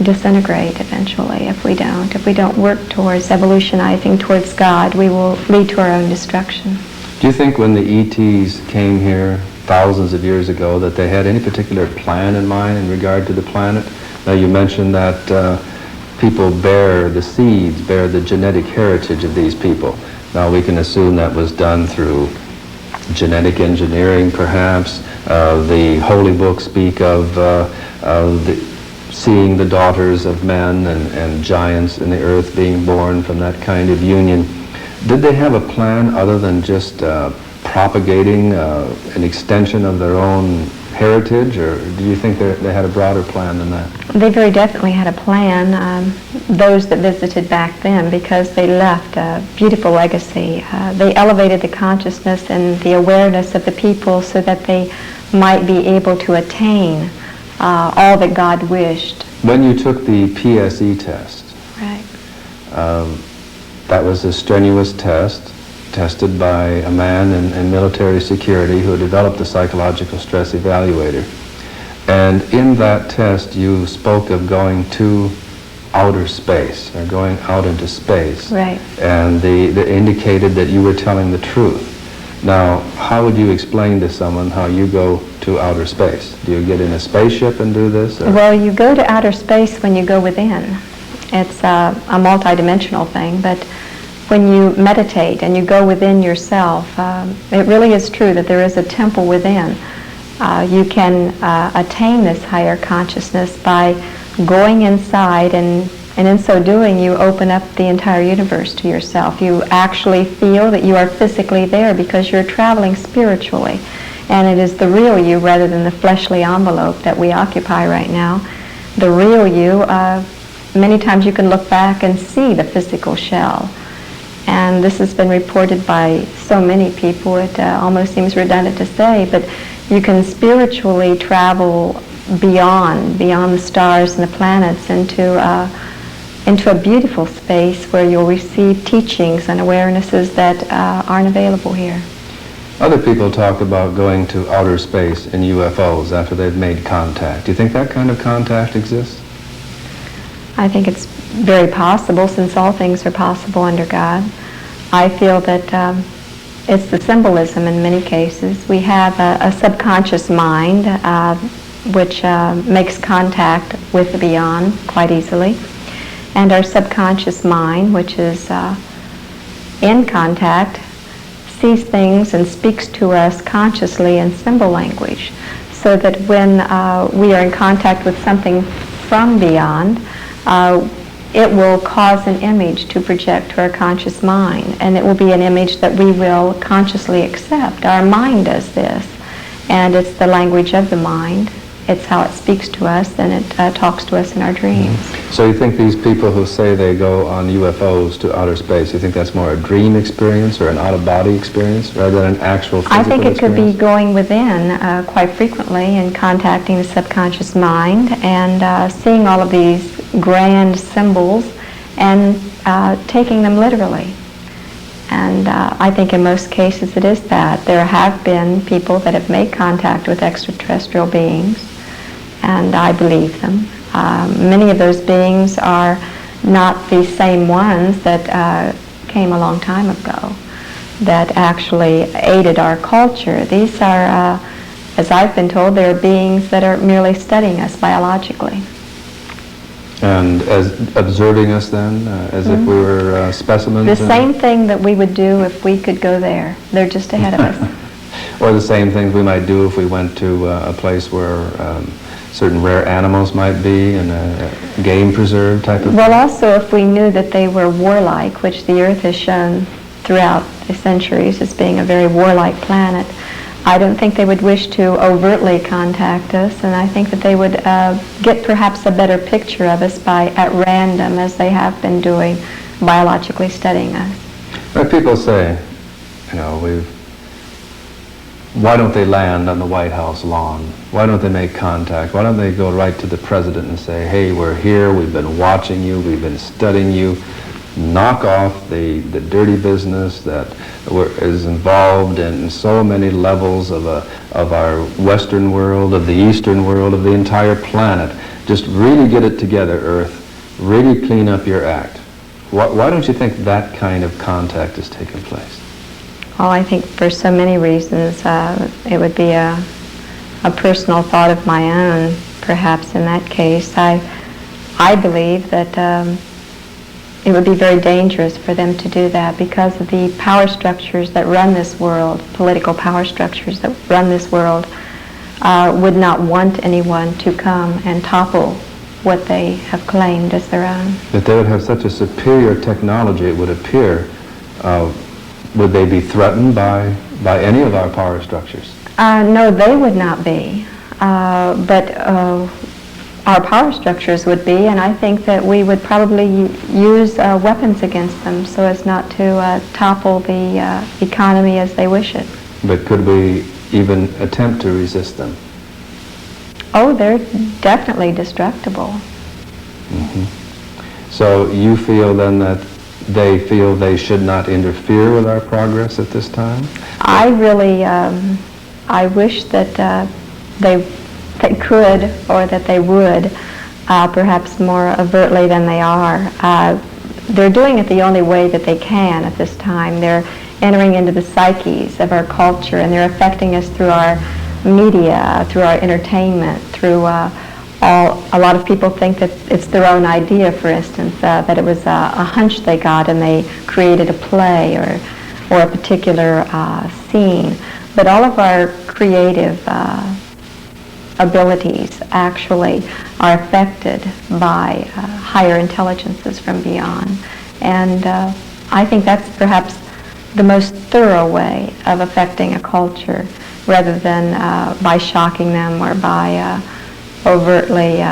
disintegrate eventually if we don't. If we don't work towards evolutionizing towards God, we will lead to our own destruction. Do you think when the ETs came here thousands of years ago that they had any particular plan in mind in regard to the planet? Now, you mentioned that people bear the seeds, bear the genetic heritage of these people. Now, we can assume that was done through genetic engineering, perhaps. The holy books speak of seeing the daughters of men and giants in the earth being born from that kind of union. Did they have a plan other than just propagating an extension of their own heritage, or do you think they had a broader plan than that? They very definitely had a plan, those that visited back then, because they left a beautiful legacy. They elevated the consciousness and the awareness of the people so that they might be able to attain all that God wished. When you took the PSE test, Right. That was a strenuous test, tested by a man in military security who developed the psychological stress evaluator. And in that test, you spoke of going to outer space, or going out into space. Right. And they indicated that you were telling the truth. Now, how would you explain to someone how you go to outer space? Do you get in a spaceship and do this? Or? Well, you go to outer space when you go within. It's a multidimensional thing, but when you meditate and you go within yourself, it really is true that there is a temple within. You can attain this higher consciousness by going inside, and in so doing you open up the entire universe to yourself. You actually feel that you are physically there because you're traveling spiritually, and it is the real you rather than the fleshly envelope that we occupy right now. The real you, many times you can look back and see the physical shell. And this has been reported by so many people, it almost seems redundant to say, but you can spiritually travel beyond the stars and the planets into a beautiful space where you'll receive teachings and awarenesses that aren't available here. Other people talk about going to outer space in UFOs after they've made contact. Do you think that kind of contact exists? I think it's very possible, since all things are possible under God. I feel that it's the symbolism in many cases. We have a subconscious mind which makes contact with the beyond quite easily. And our subconscious mind, which is in contact, sees things and speaks to us consciously in symbol language, so that when we are in contact with something from beyond, it will cause an image to project to our conscious mind, and it will be an image that we will consciously accept. Our mind does this, and it's the language of the mind. It's how it speaks to us, and it talks to us in our dreams. So you think these people who say they go on UFOs to outer space, you think that's more a dream experience or an out-of-body experience rather than an actual physical I think it could experience? be going within quite frequently and contacting the subconscious mind and seeing all of these grand symbols and taking them literally. And I think in most cases it is that. There have been people that have made contact with extraterrestrial beings, and I believe them. Many of those beings are not the same ones that came a long time ago that actually aided our culture. These are, as I've been told, they're beings that are merely studying us biologically. And as observing us then, as if we were specimens? The same thing that we would do if we could go there. They're just ahead of us. Or the same things we might do if we went to a place where certain rare animals might be in a game preserve type of Well, thing? also if we knew that they were warlike, which the Earth has shown throughout the centuries as being a very warlike planet, I don't think they would wish to overtly contact us, and I think that they would get perhaps a better picture of us by, at random, as they have been doing, biologically studying us. Like people say, you know, why don't they land on the White House lawn? Why don't they make contact? Why don't they go right to the president and say, hey, we're here, we've been watching you, we've been studying you, knock off the dirty business that is involved in so many levels of our Western world, of the Eastern world, of the entire planet. Just really get it together, Earth. Really clean up your act. Why don't you think that kind of contact has taken place? Well, I think for so many reasons, it would be a personal thought of my own, perhaps in that case. I believe that it would be very dangerous for them to do that because of the power structures that run this world, political power structures that run this world, would not want anyone to come and topple what they have claimed as their own. That they would have such a superior technology, it would appear. Would they be threatened by any of our power structures? No, they would not be. But our power structures would be, and I think that we would probably use weapons against them so as not to topple the economy as they wish it. But could we even attempt to resist them? Oh, they're definitely destructible. Mm-hmm. So you feel then that they feel they should not interfere with our progress at this time? I really, I wish that they could, or that they would, perhaps more overtly than they are. They're doing it the only way that they can at this time. They're entering into the psyches of our culture, and they're affecting us through our media, through our entertainment, through a lot of people think that it's their own idea, for instance, that it was a hunch they got and they created a play or a particular scene. But all of our creative abilities actually are affected by higher intelligences from beyond. And I think that's perhaps the most thorough way of affecting a culture, rather than by shocking them or by overtly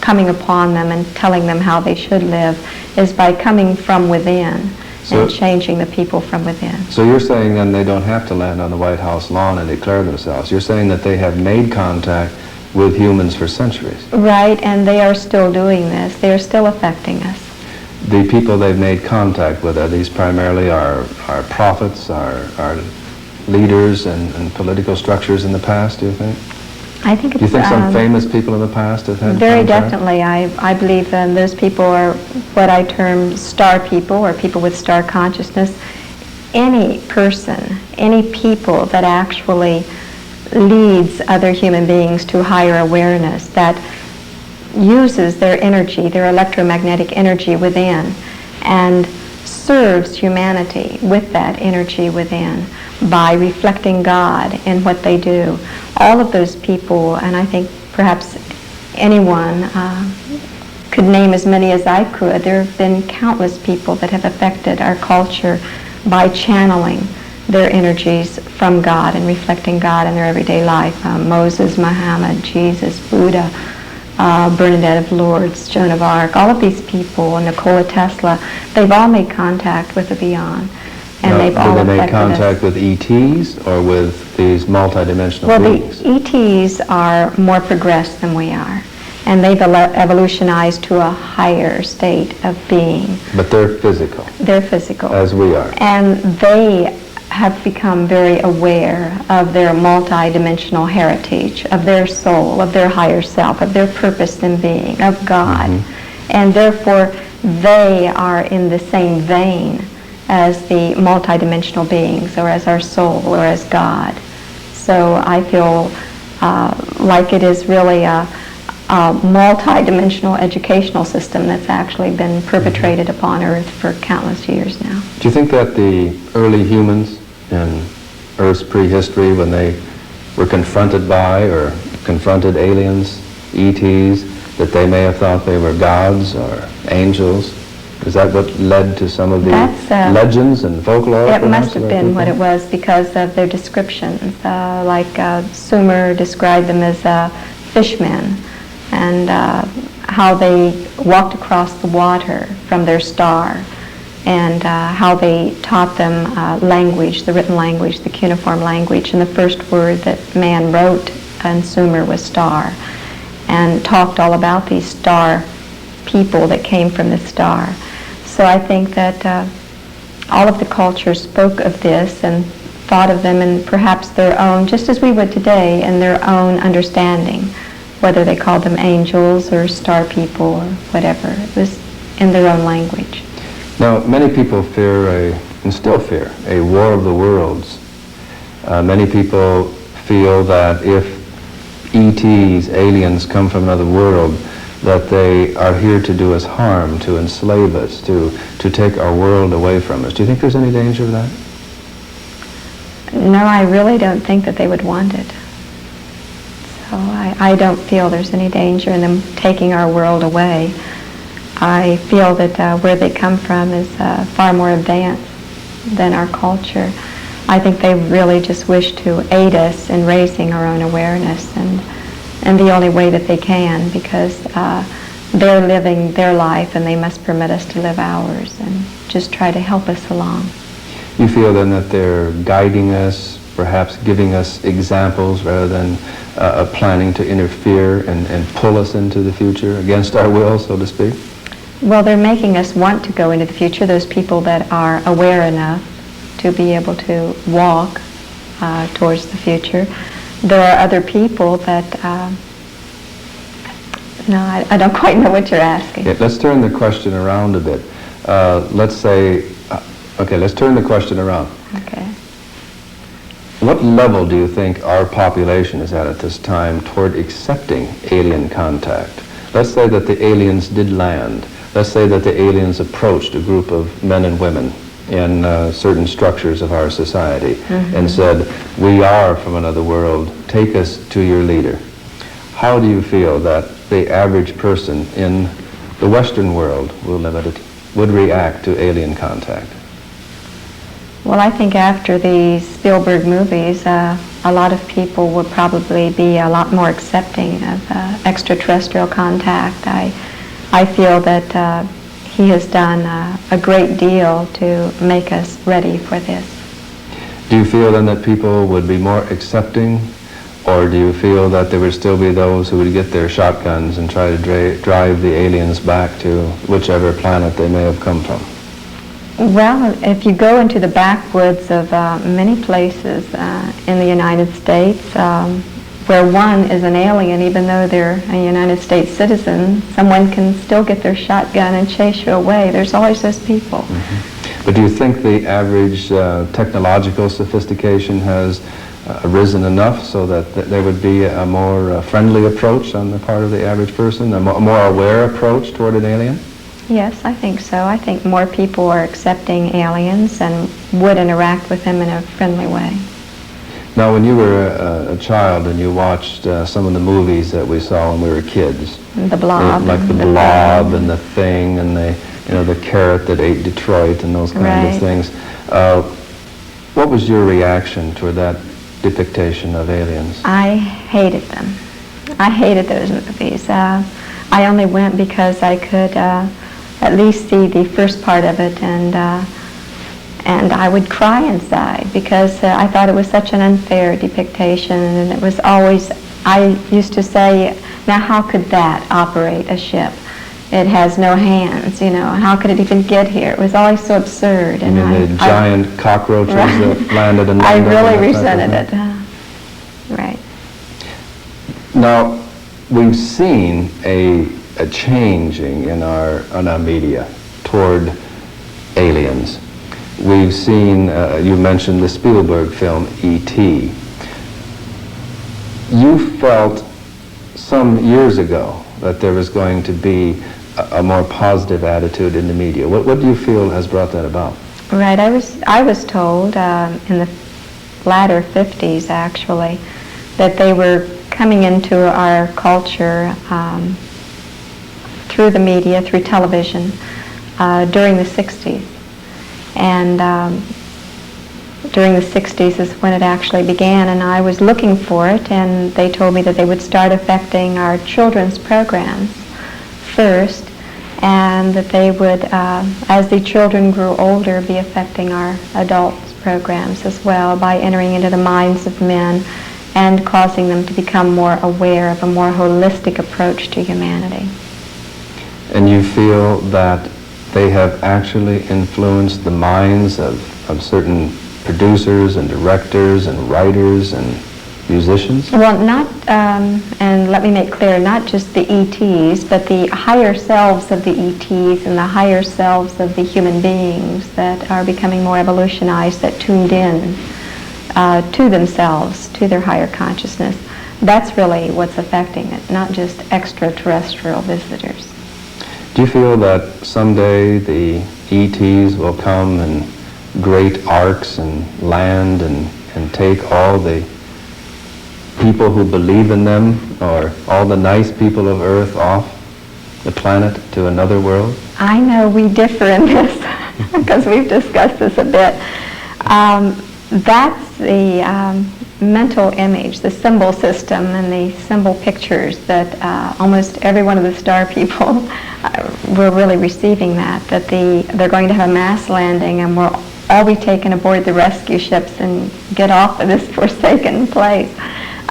coming upon them and telling them how they should live, is by coming from within and changing the people from within. So you're saying then they don't have to land on the White House lawn and declare themselves. You're saying that they have made contact with humans for centuries. Right, and they are still doing this. They are still affecting us. The people they've made contact with, are these primarily our prophets, our leaders and political structures in the past, do you think? I think it's... Do you think some famous people in the past have had very contact? definitely. I believe those people are what I term star people, or people with star consciousness. Any person, any people that actually leads other human beings to higher awareness, that uses their energy, their electromagnetic energy within, and serves humanity with that energy within by reflecting God in what they do. All of those people, and I think perhaps anyone could name as many as I could. There have been countless people that have affected our culture by channeling their energies from God and reflecting God in their everyday life. Moses, Muhammad, Jesus, Buddha, Bernadette of Lourdes, Joan of Arc, all of these people, Nikola Tesla, they've all made contact with the beyond. And they've all affected us. Do they make contact with ETs or with these multidimensional beings? Well, the ETs are more progressed than we are, and they've evolutionized to a higher state of being. But they're physical. They're physical. As we are. And they have become very aware of their multidimensional heritage, of their soul, of their higher self, of their purpose in being, of God. Mm-hmm. And therefore, they are in the same vein as the multidimensional beings, or as our soul, or as God. So I feel like it is really a multi-dimensional educational system that's actually been perpetrated upon Earth for countless years now. Do you think that the early humans in Earth's prehistory, when they were confronted by or confronted aliens, ETs, that they may have thought they were gods or angels? Is that what led to some of the legends and folklore? It must have been what it was, because of their descriptions. Like Sumer described them as fishmen, and how they walked across the water from their star, and how they taught them language, the written language, the cuneiform language, and the first word that man wrote in Sumer was star, and talked all about these star people that came from the star. So I think that all of the cultures spoke of this and thought of them in perhaps their own, just as we would today, in their own understanding, whether they called them angels or star people or whatever. It was in their own language. Now, many people fear, and still fear, a war of the worlds. Many people feel that if ETs, aliens, come from another world, that they are here to do us harm, to enslave us, to take our world away from us. Do you think there's any danger of that? No, I really don't think that they would want it. So I don't feel there's any danger in them taking our world away. I feel that where they come from is far more advanced than our culture. I think they really just wish to aid us in raising our own awareness, and the only way that they can, because they're living their life and they must permit us to live ours, and just try to help us along. You feel then that they're guiding us, perhaps giving us examples rather than planning to interfere and pull us into the future against our will, so to speak? Well, they're making us want to go into the future, those people that are aware enough to be able to walk towards the future. There are other people that, no, I don't quite know what you're asking. Yeah, let's turn the question around a bit. Let's say, let's turn the question around. Okay. What level do you think our population is at this time toward accepting alien contact? Let's say that the aliens did land. Let's say that the aliens approached a group of men and women in certain structures of our society and said, we are from another world, take us to your leader. How do you feel that the average person in the Western world, we'll limit it, would react to alien contact? Well, I think after the Spielberg movies, a lot of people would probably be a lot more accepting of extraterrestrial contact. I feel that he has done a great deal to make us ready for this. Do you feel then that people would be more accepting, or do you feel that there would still be those who would get their shotguns and try to drive the aliens back to whichever planet they may have come from? Well, if you go into the backwoods of many places in the United States, where one is an alien, even though they're a United States citizen, someone can still get their shotgun and chase you away. There's always those people. But do you think the average technological sophistication has risen enough so that there would be a more friendly approach on the part of the average person, a more aware approach toward an alien? Yes, I think so. I think more people are accepting aliens and would interact with them in a friendly way. Now, when you were a child and you watched some of the movies that we saw when we were kids, The Blob, like the Blob and the Thing and the carrot that ate Detroit and those kinds of things, what was your reaction toward that depiction of aliens? I hated them. I hated those movies. I only went because I could at least see the first part of it, and I would cry inside because I thought it was such an unfair depiction, and it was always, I used to say, now how could that operate a ship? It has no hands, how could it even get here? It was always so absurd. You mean the giant cockroaches that landed in London? I really resented it. Right. Now, we've seen a a changing in our media toward aliens. We've seen, you mentioned the Spielberg film E.T. You felt some years ago that there was going to be a more positive attitude in the media. What do you feel has brought that about? Right. I was told in the latter 50s, actually, that they were coming into our culture through the media, through television, during the 60s. And during the 60s is when it actually began, and I was looking for it, and they told me that they would start affecting our children's programs first, and that they would, as the children grew older, be affecting our adults' programs as well by entering into the minds of men and causing them to become more aware of a more holistic approach to humanity. And you feel that they have actually influenced the minds of certain producers and directors and writers and musicians? Well, not, and let me make clear, not just the ETs, but the higher selves of the ETs and the higher selves of the human beings that are becoming more evolutionized, that tuned in to themselves, to their higher consciousness. That's really what's affecting it, not just extraterrestrial visitors. Do you feel that someday the ETs will come in great arcs and land and take all the people who believe in them, or all the nice people of Earth, off the planet to another world? I know we differ in this because we've discussed this a bit. That's the mental image, the symbol system and the symbol pictures that almost every one of the star people were really receiving that they're going to have a mass landing and we'll all be taken aboard the rescue ships and get off of this forsaken place.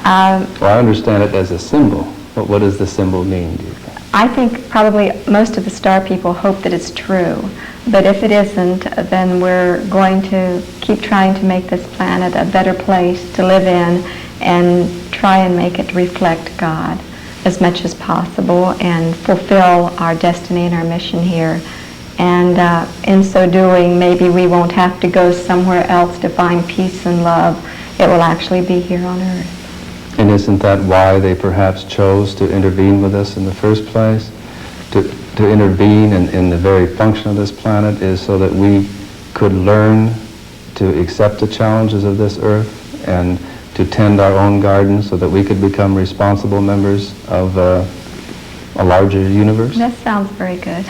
Well, I understand it as a symbol. But what does the symbol mean, do you think? I think probably most of the star people hope that it's true. But if it isn't, then we're going to keep trying to make this planet a better place to live in and try and make it reflect God as much as possible and fulfill our destiny and our mission here. And in so doing, maybe we won't have to go somewhere else to find peace and love. It will actually be here on Earth. And isn't that why they perhaps chose to intervene with us in the first place? To intervene in the very function of this planet is so that we could learn to accept the challenges of this Earth and to tend our own garden so that we could become responsible members of a larger universe? That sounds very good.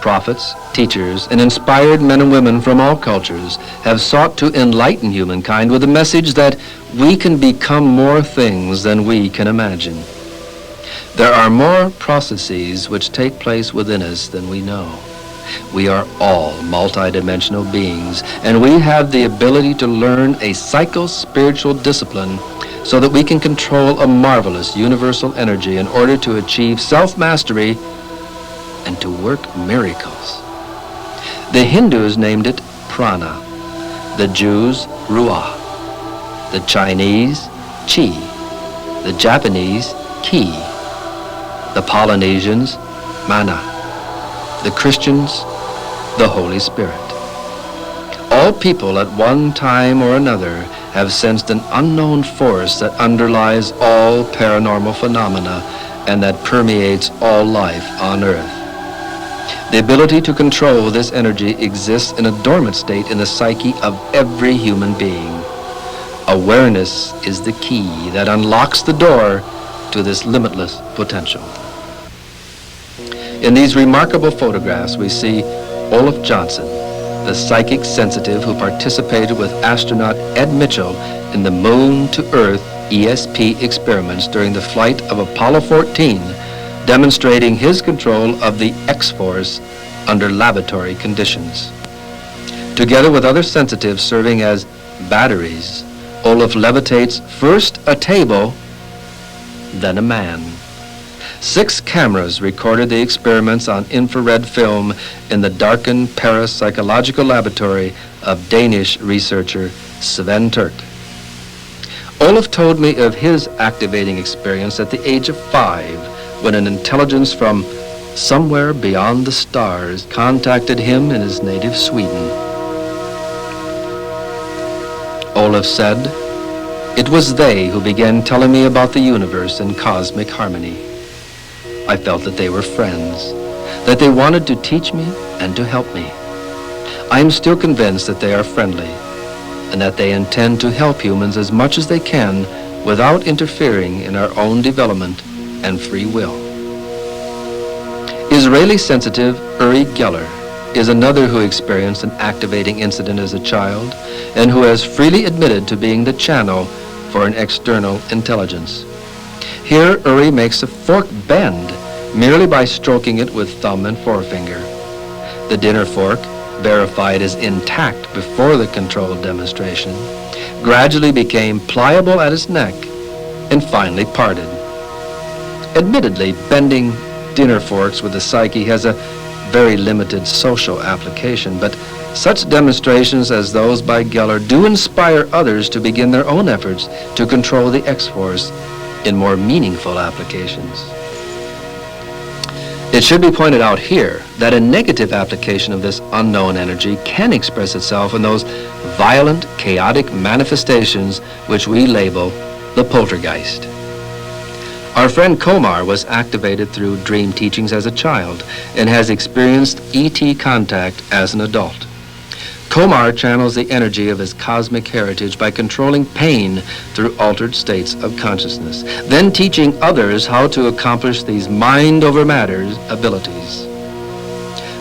Prophets, teachers, and inspired men and women from all cultures have sought to enlighten humankind with the message that we can become more things than we can imagine. There are more processes which take place within us than we know. We are all multidimensional beings, and we have the ability to learn a psycho-spiritual discipline so that we can control a marvelous universal energy in order to achieve self-mastery and to work miracles. The Hindus named it prana, the Jews ruah, the Chinese chi, the Japanese ki, the Polynesians mana, the Christians the Holy Spirit. All people at one time or another have sensed an unknown force that underlies all paranormal phenomena and that permeates all life on Earth. The ability to control this energy exists in a dormant state in the psyche of every human being. Awareness is the key that unlocks the door to this limitless potential. In these remarkable photographs, we see Olaf Johnson, the psychic sensitive who participated with astronaut Ed Mitchell in the Moon to Earth ESP experiments during the flight of Apollo 14, demonstrating his control of the X-force under laboratory conditions. Together with other sensitives serving as batteries, Olaf levitates first a table, then a man. 6 cameras recorded the experiments on infrared film in the darkened parapsychological laboratory of Danish researcher Sven Turk. Olaf told me of his activating experience at the age of 5 when an intelligence from somewhere beyond the stars contacted him in his native Sweden. Olaf said, "It was they who began telling me about the universe and cosmic harmony. I felt that they were friends, that they wanted to teach me and to help me. I am still convinced that they are friendly and that they intend to help humans as much as they can without interfering in our own development and free will." Israeli sensitive Uri Geller is another who experienced an activating incident as a child and who has freely admitted to being the channel for an external intelligence. Here, Uri makes a fork bend merely by stroking it with thumb and forefinger. The dinner fork, verified as intact before the controlled demonstration, gradually became pliable at its neck and finally parted. Admittedly, bending dinner forks with the psyche has a very limited social application, but such demonstrations as those by Geller do inspire others to begin their own efforts to control the X-Force in more meaningful applications. It should be pointed out here that a negative application of this unknown energy can express itself in those violent, chaotic manifestations which we label the poltergeist. Our friend Komar was activated through dream teachings as a child and has experienced ET contact as an adult. Komar channels the energy of his cosmic heritage by controlling pain through altered states of consciousness, then teaching others how to accomplish these mind over matter abilities.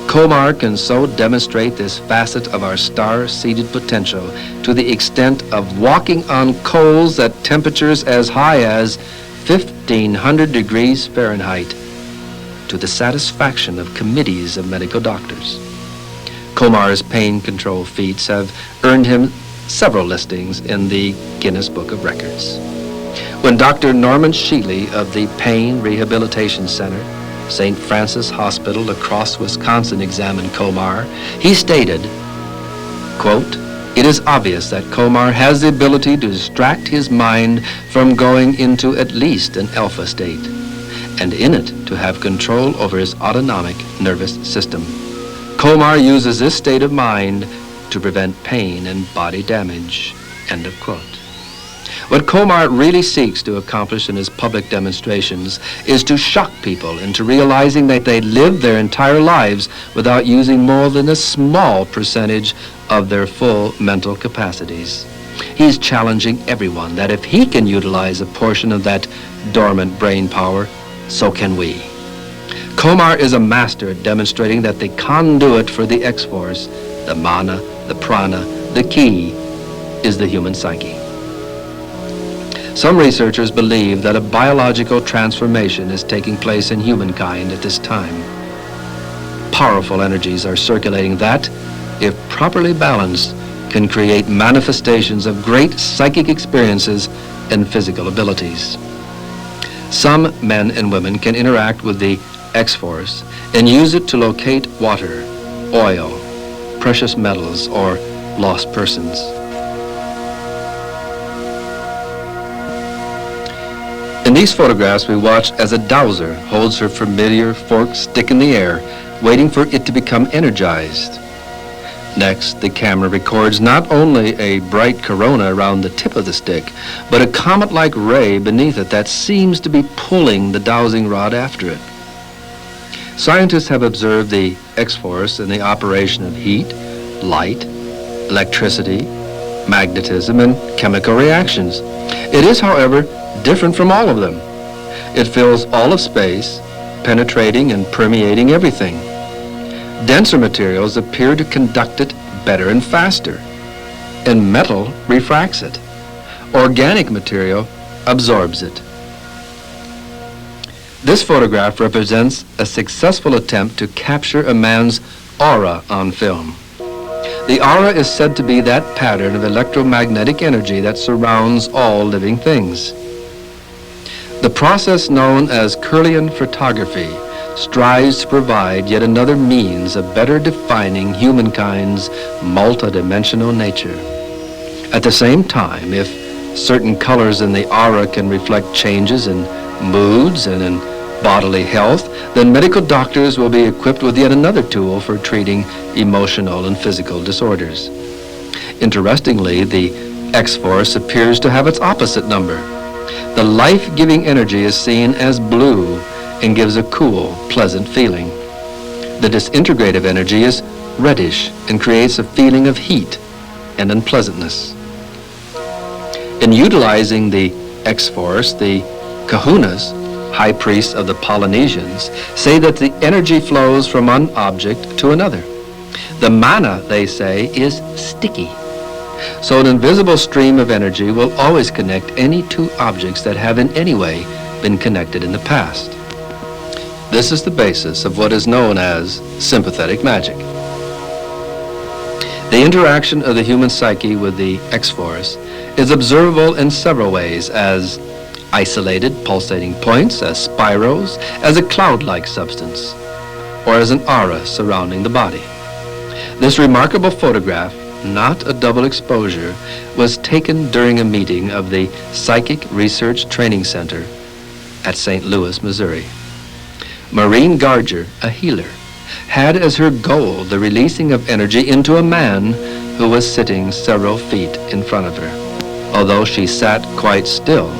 Komar can so demonstrate this facet of our star-seeded potential to the extent of walking on coals at temperatures as high as 1,500 degrees Fahrenheit, to the satisfaction of committees of medical doctors. Komar's pain control feats have earned him several listings in the Guinness Book of Records. When Dr. Norman Sheely of the Pain Rehabilitation Center, St. Francis Hospital, La Crosse, Wisconsin, examined Komar, he stated, quote, "It is obvious that Komar has the ability to distract his mind from going into at least an alpha state, and in it to have control over his autonomic nervous system. Komar uses this state of mind to prevent pain and body damage," end of quote. What Komar really seeks to accomplish in his public demonstrations is to shock people into realizing that they live their entire lives without using more than a small percentage of their full mental capacities. He's challenging everyone that if he can utilize a portion of that dormant brain power, so can we. Komar is a master at demonstrating that the conduit for the X-Force, the mana, the prana, the key, is the human psyche. Some researchers believe that a biological transformation is taking place in humankind at this time. Powerful energies are circulating that, if properly balanced, can create manifestations of great psychic experiences and physical abilities. Some men and women can interact with the X-Force and use it to locate water, oil, precious metals, or lost persons. In these photographs, we watch as a dowser holds her familiar forked stick in the air, waiting for it to become energized. Next, the camera records not only a bright corona around the tip of the stick, but a comet-like ray beneath it that seems to be pulling the dowsing rod after it. Scientists have observed the X-Force in the operation of heat, light, electricity, magnetism, and chemical reactions. It is, however, different from all of them. It fills all of space, penetrating and permeating everything. Denser materials appear to conduct it better and faster, and metal refracts it. Organic material absorbs it. This photograph represents a successful attempt to capture a man's aura on film. The aura is said to be that pattern of electromagnetic energy that surrounds all living things. The process known as Kirlian photography strives to provide yet another means of better defining humankind's multidimensional nature. At the same time, if certain colors in the aura can reflect changes in moods and in bodily health, then medical doctors will be equipped with yet another tool for treating emotional and physical disorders. Interestingly, the X-force appears to have its opposite number. The life-giving energy is seen as blue and gives a cool, pleasant feeling. The disintegrative energy is reddish and creates a feeling of heat and unpleasantness. In utilizing the X-force, the kahunas, high priests of the Polynesians, say that the energy flows from one object to another. The mana, they say, is sticky. So an invisible stream of energy will always connect any two objects that have in any way been connected in the past. This is the basis of what is known as sympathetic magic. The interaction of the human psyche with the X-force is observable in several ways, as isolated pulsating points, as spirals, as a cloud-like substance, or as an aura surrounding the body. This remarkable photograph, not a double exposure, was taken during a meeting of the Psychic Research Training Center at St. Louis, Missouri. Maureen Garger, a healer, had as her goal the releasing of energy into a man who was sitting several feet in front of her. Although she sat quite still,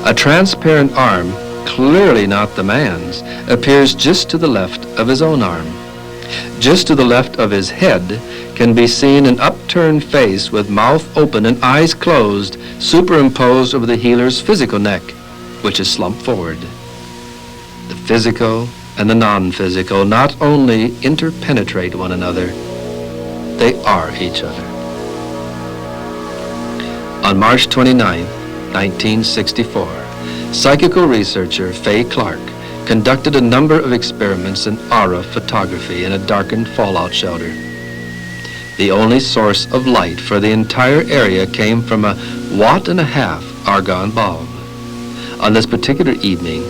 a transparent arm, clearly not the man's, appears just to the left of his own arm. Just to the left of his head can be seen an upturned face with mouth open and eyes closed, superimposed over the healer's physical neck, which is slumped forward. The physical and the non-physical not only interpenetrate one another, they are each other. On March 29, 1964, psychical researcher Fay Clark conducted a number of experiments in aura photography in a darkened fallout shelter. The only source of light for the entire area came from a 1.5 watt argon bulb. On this particular evening,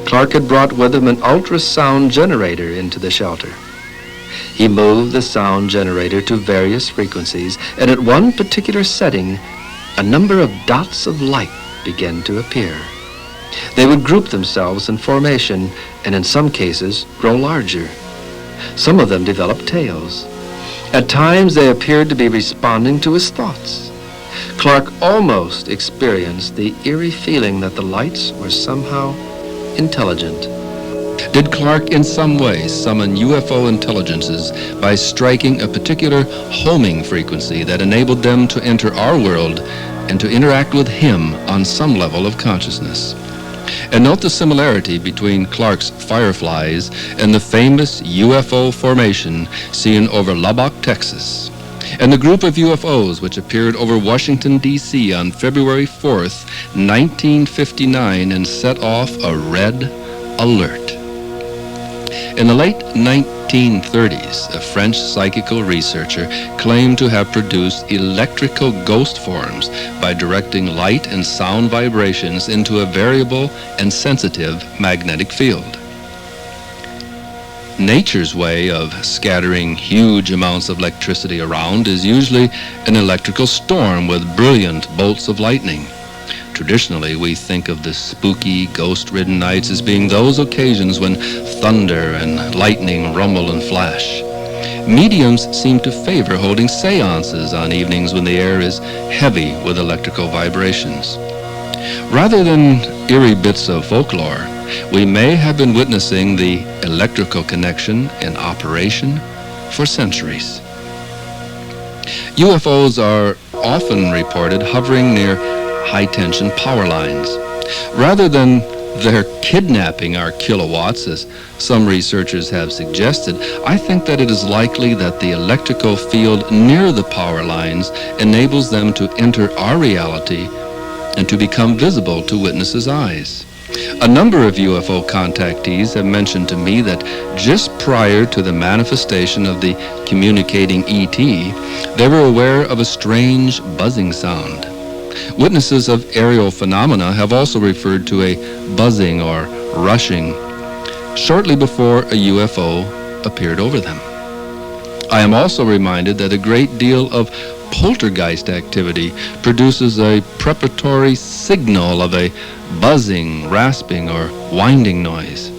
Clark had brought with him an ultrasound generator into the shelter. He moved the sound generator to various frequencies, and at one particular setting, a number of dots of light began to appear. They would group themselves in formation and in some cases grow larger. Some of them developed tails. At times they appeared to be responding to his thoughts. Clark almost experienced the eerie feeling that the lights were somehow intelligent. Did Clark in some way summon UFO intelligences by striking a particular homing frequency that enabled them to enter our world and to interact with him on some level of consciousness? And note the similarity between Clark's fireflies and the famous UFO formation seen over Lubbock, Texas, and the group of UFOs which appeared over Washington, D.C. on February 4th, 1959 and set off a red alert. In the late 1930s, a French psychical researcher claimed to have produced electrical ghost forms by directing light and sound vibrations into a variable and sensitive magnetic field. Nature's way of scattering huge amounts of electricity around is usually an electrical storm with brilliant bolts of lightning. Traditionally, we think of the spooky, ghost-ridden nights as being those occasions when thunder and lightning rumble and flash. Mediums seem to favor holding seances on evenings when the air is heavy with electrical vibrations. Rather than eerie bits of folklore, we may have been witnessing the electrical connection in operation for centuries. UFOs are often reported hovering near high-tension power lines. Rather than their kidnapping our kilowatts, as some researchers have suggested, I think that it is likely that the electrical field near the power lines enables them to enter our reality and to become visible to witnesses' eyes. A number of UFO contactees have mentioned to me that just prior to the manifestation of the communicating ET, they were aware of a strange buzzing sound. Witnesses of aerial phenomena have also referred to a buzzing or rushing shortly before a UFO appeared over them. I am also reminded that a great deal of poltergeist activity produces a preparatory signal of a buzzing, rasping, or winding noise.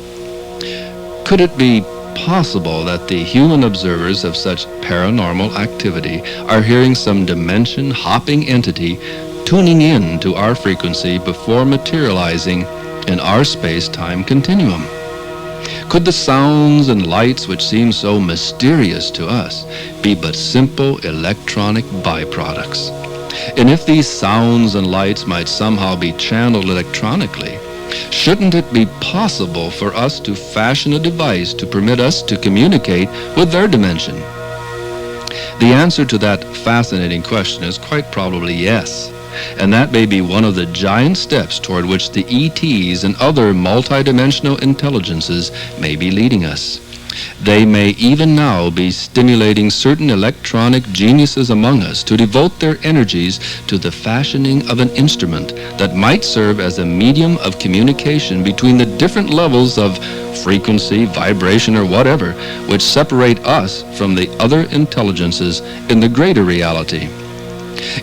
Could it be possible that the human observers of such paranormal activity are hearing some dimension-hopping entity tuning in to our frequency before materializing in our space-time continuum? Could the sounds and lights which seem so mysterious to us be but simple electronic byproducts? And if these sounds and lights might somehow be channeled electronically, shouldn't it be possible for us to fashion a device to permit us to communicate with their dimension? The answer to that fascinating question is quite probably yes. And that may be one of the giant steps toward which the ETs and other multidimensional intelligences may be leading us. They may even now be stimulating certain electronic geniuses among us to devote their energies to the fashioning of an instrument that might serve as a medium of communication between the different levels of frequency, vibration, or whatever, which separate us from the other intelligences in the greater reality.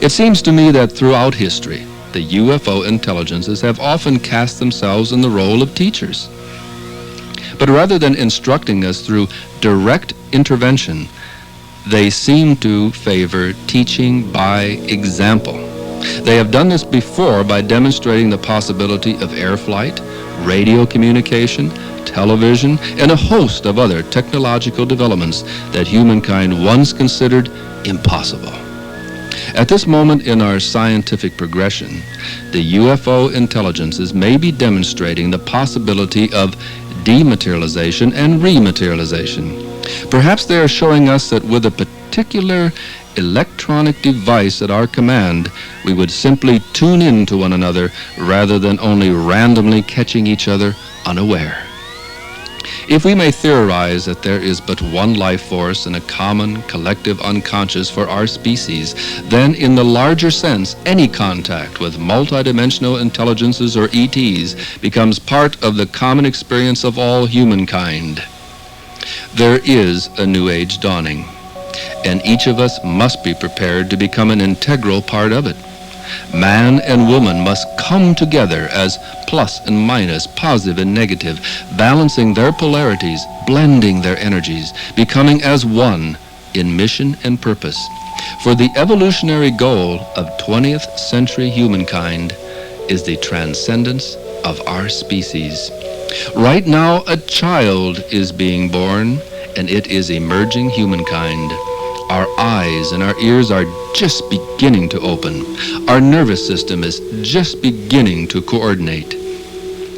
It seems to me that throughout history, the UFO intelligences have often cast themselves in the role of teachers. But rather than instructing us through direct intervention, they seem to favor teaching by example. They have done this before by demonstrating the possibility of air flight, radio communication, television, and a host of other technological developments that humankind once considered impossible. At this moment in our scientific progression, the UFO intelligences may be demonstrating the possibility of dematerialization and rematerialization. Perhaps they are showing us that with a particular electronic device at our command, we would simply tune in to one another rather than only randomly catching each other unaware. If we may theorize that there is but one life force and a common collective unconscious for our species, then in the larger sense, any contact with multidimensional intelligences or ETs becomes part of the common experience of all humankind. There is a new age dawning, and each of us must be prepared to become an integral part of it. Man and woman must come together as plus and minus, positive and negative, balancing their polarities, blending their energies, becoming as one in mission and purpose. For the evolutionary goal of 20th century humankind is the transcendence of our species. Right now, a child is being born, and it is emerging humankind. Our eyes and our ears are just beginning to open. Our nervous system is just beginning to coordinate.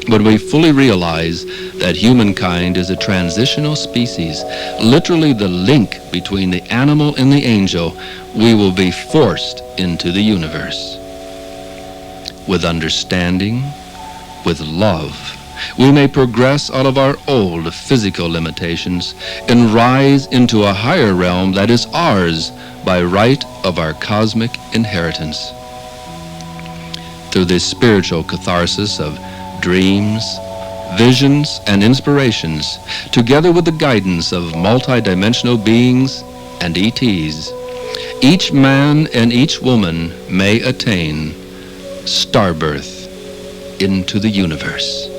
When we fully realize that humankind is a transitional species, literally the link between the animal and the angel, we will be forced into the universe. With understanding, with love, we may progress out of our old physical limitations and rise into a higher realm that is ours by right of our cosmic inheritance. Through this spiritual catharsis of dreams, visions, and inspirations, together with the guidance of multidimensional beings and ETs, each man and each woman may attain starbirth into the universe.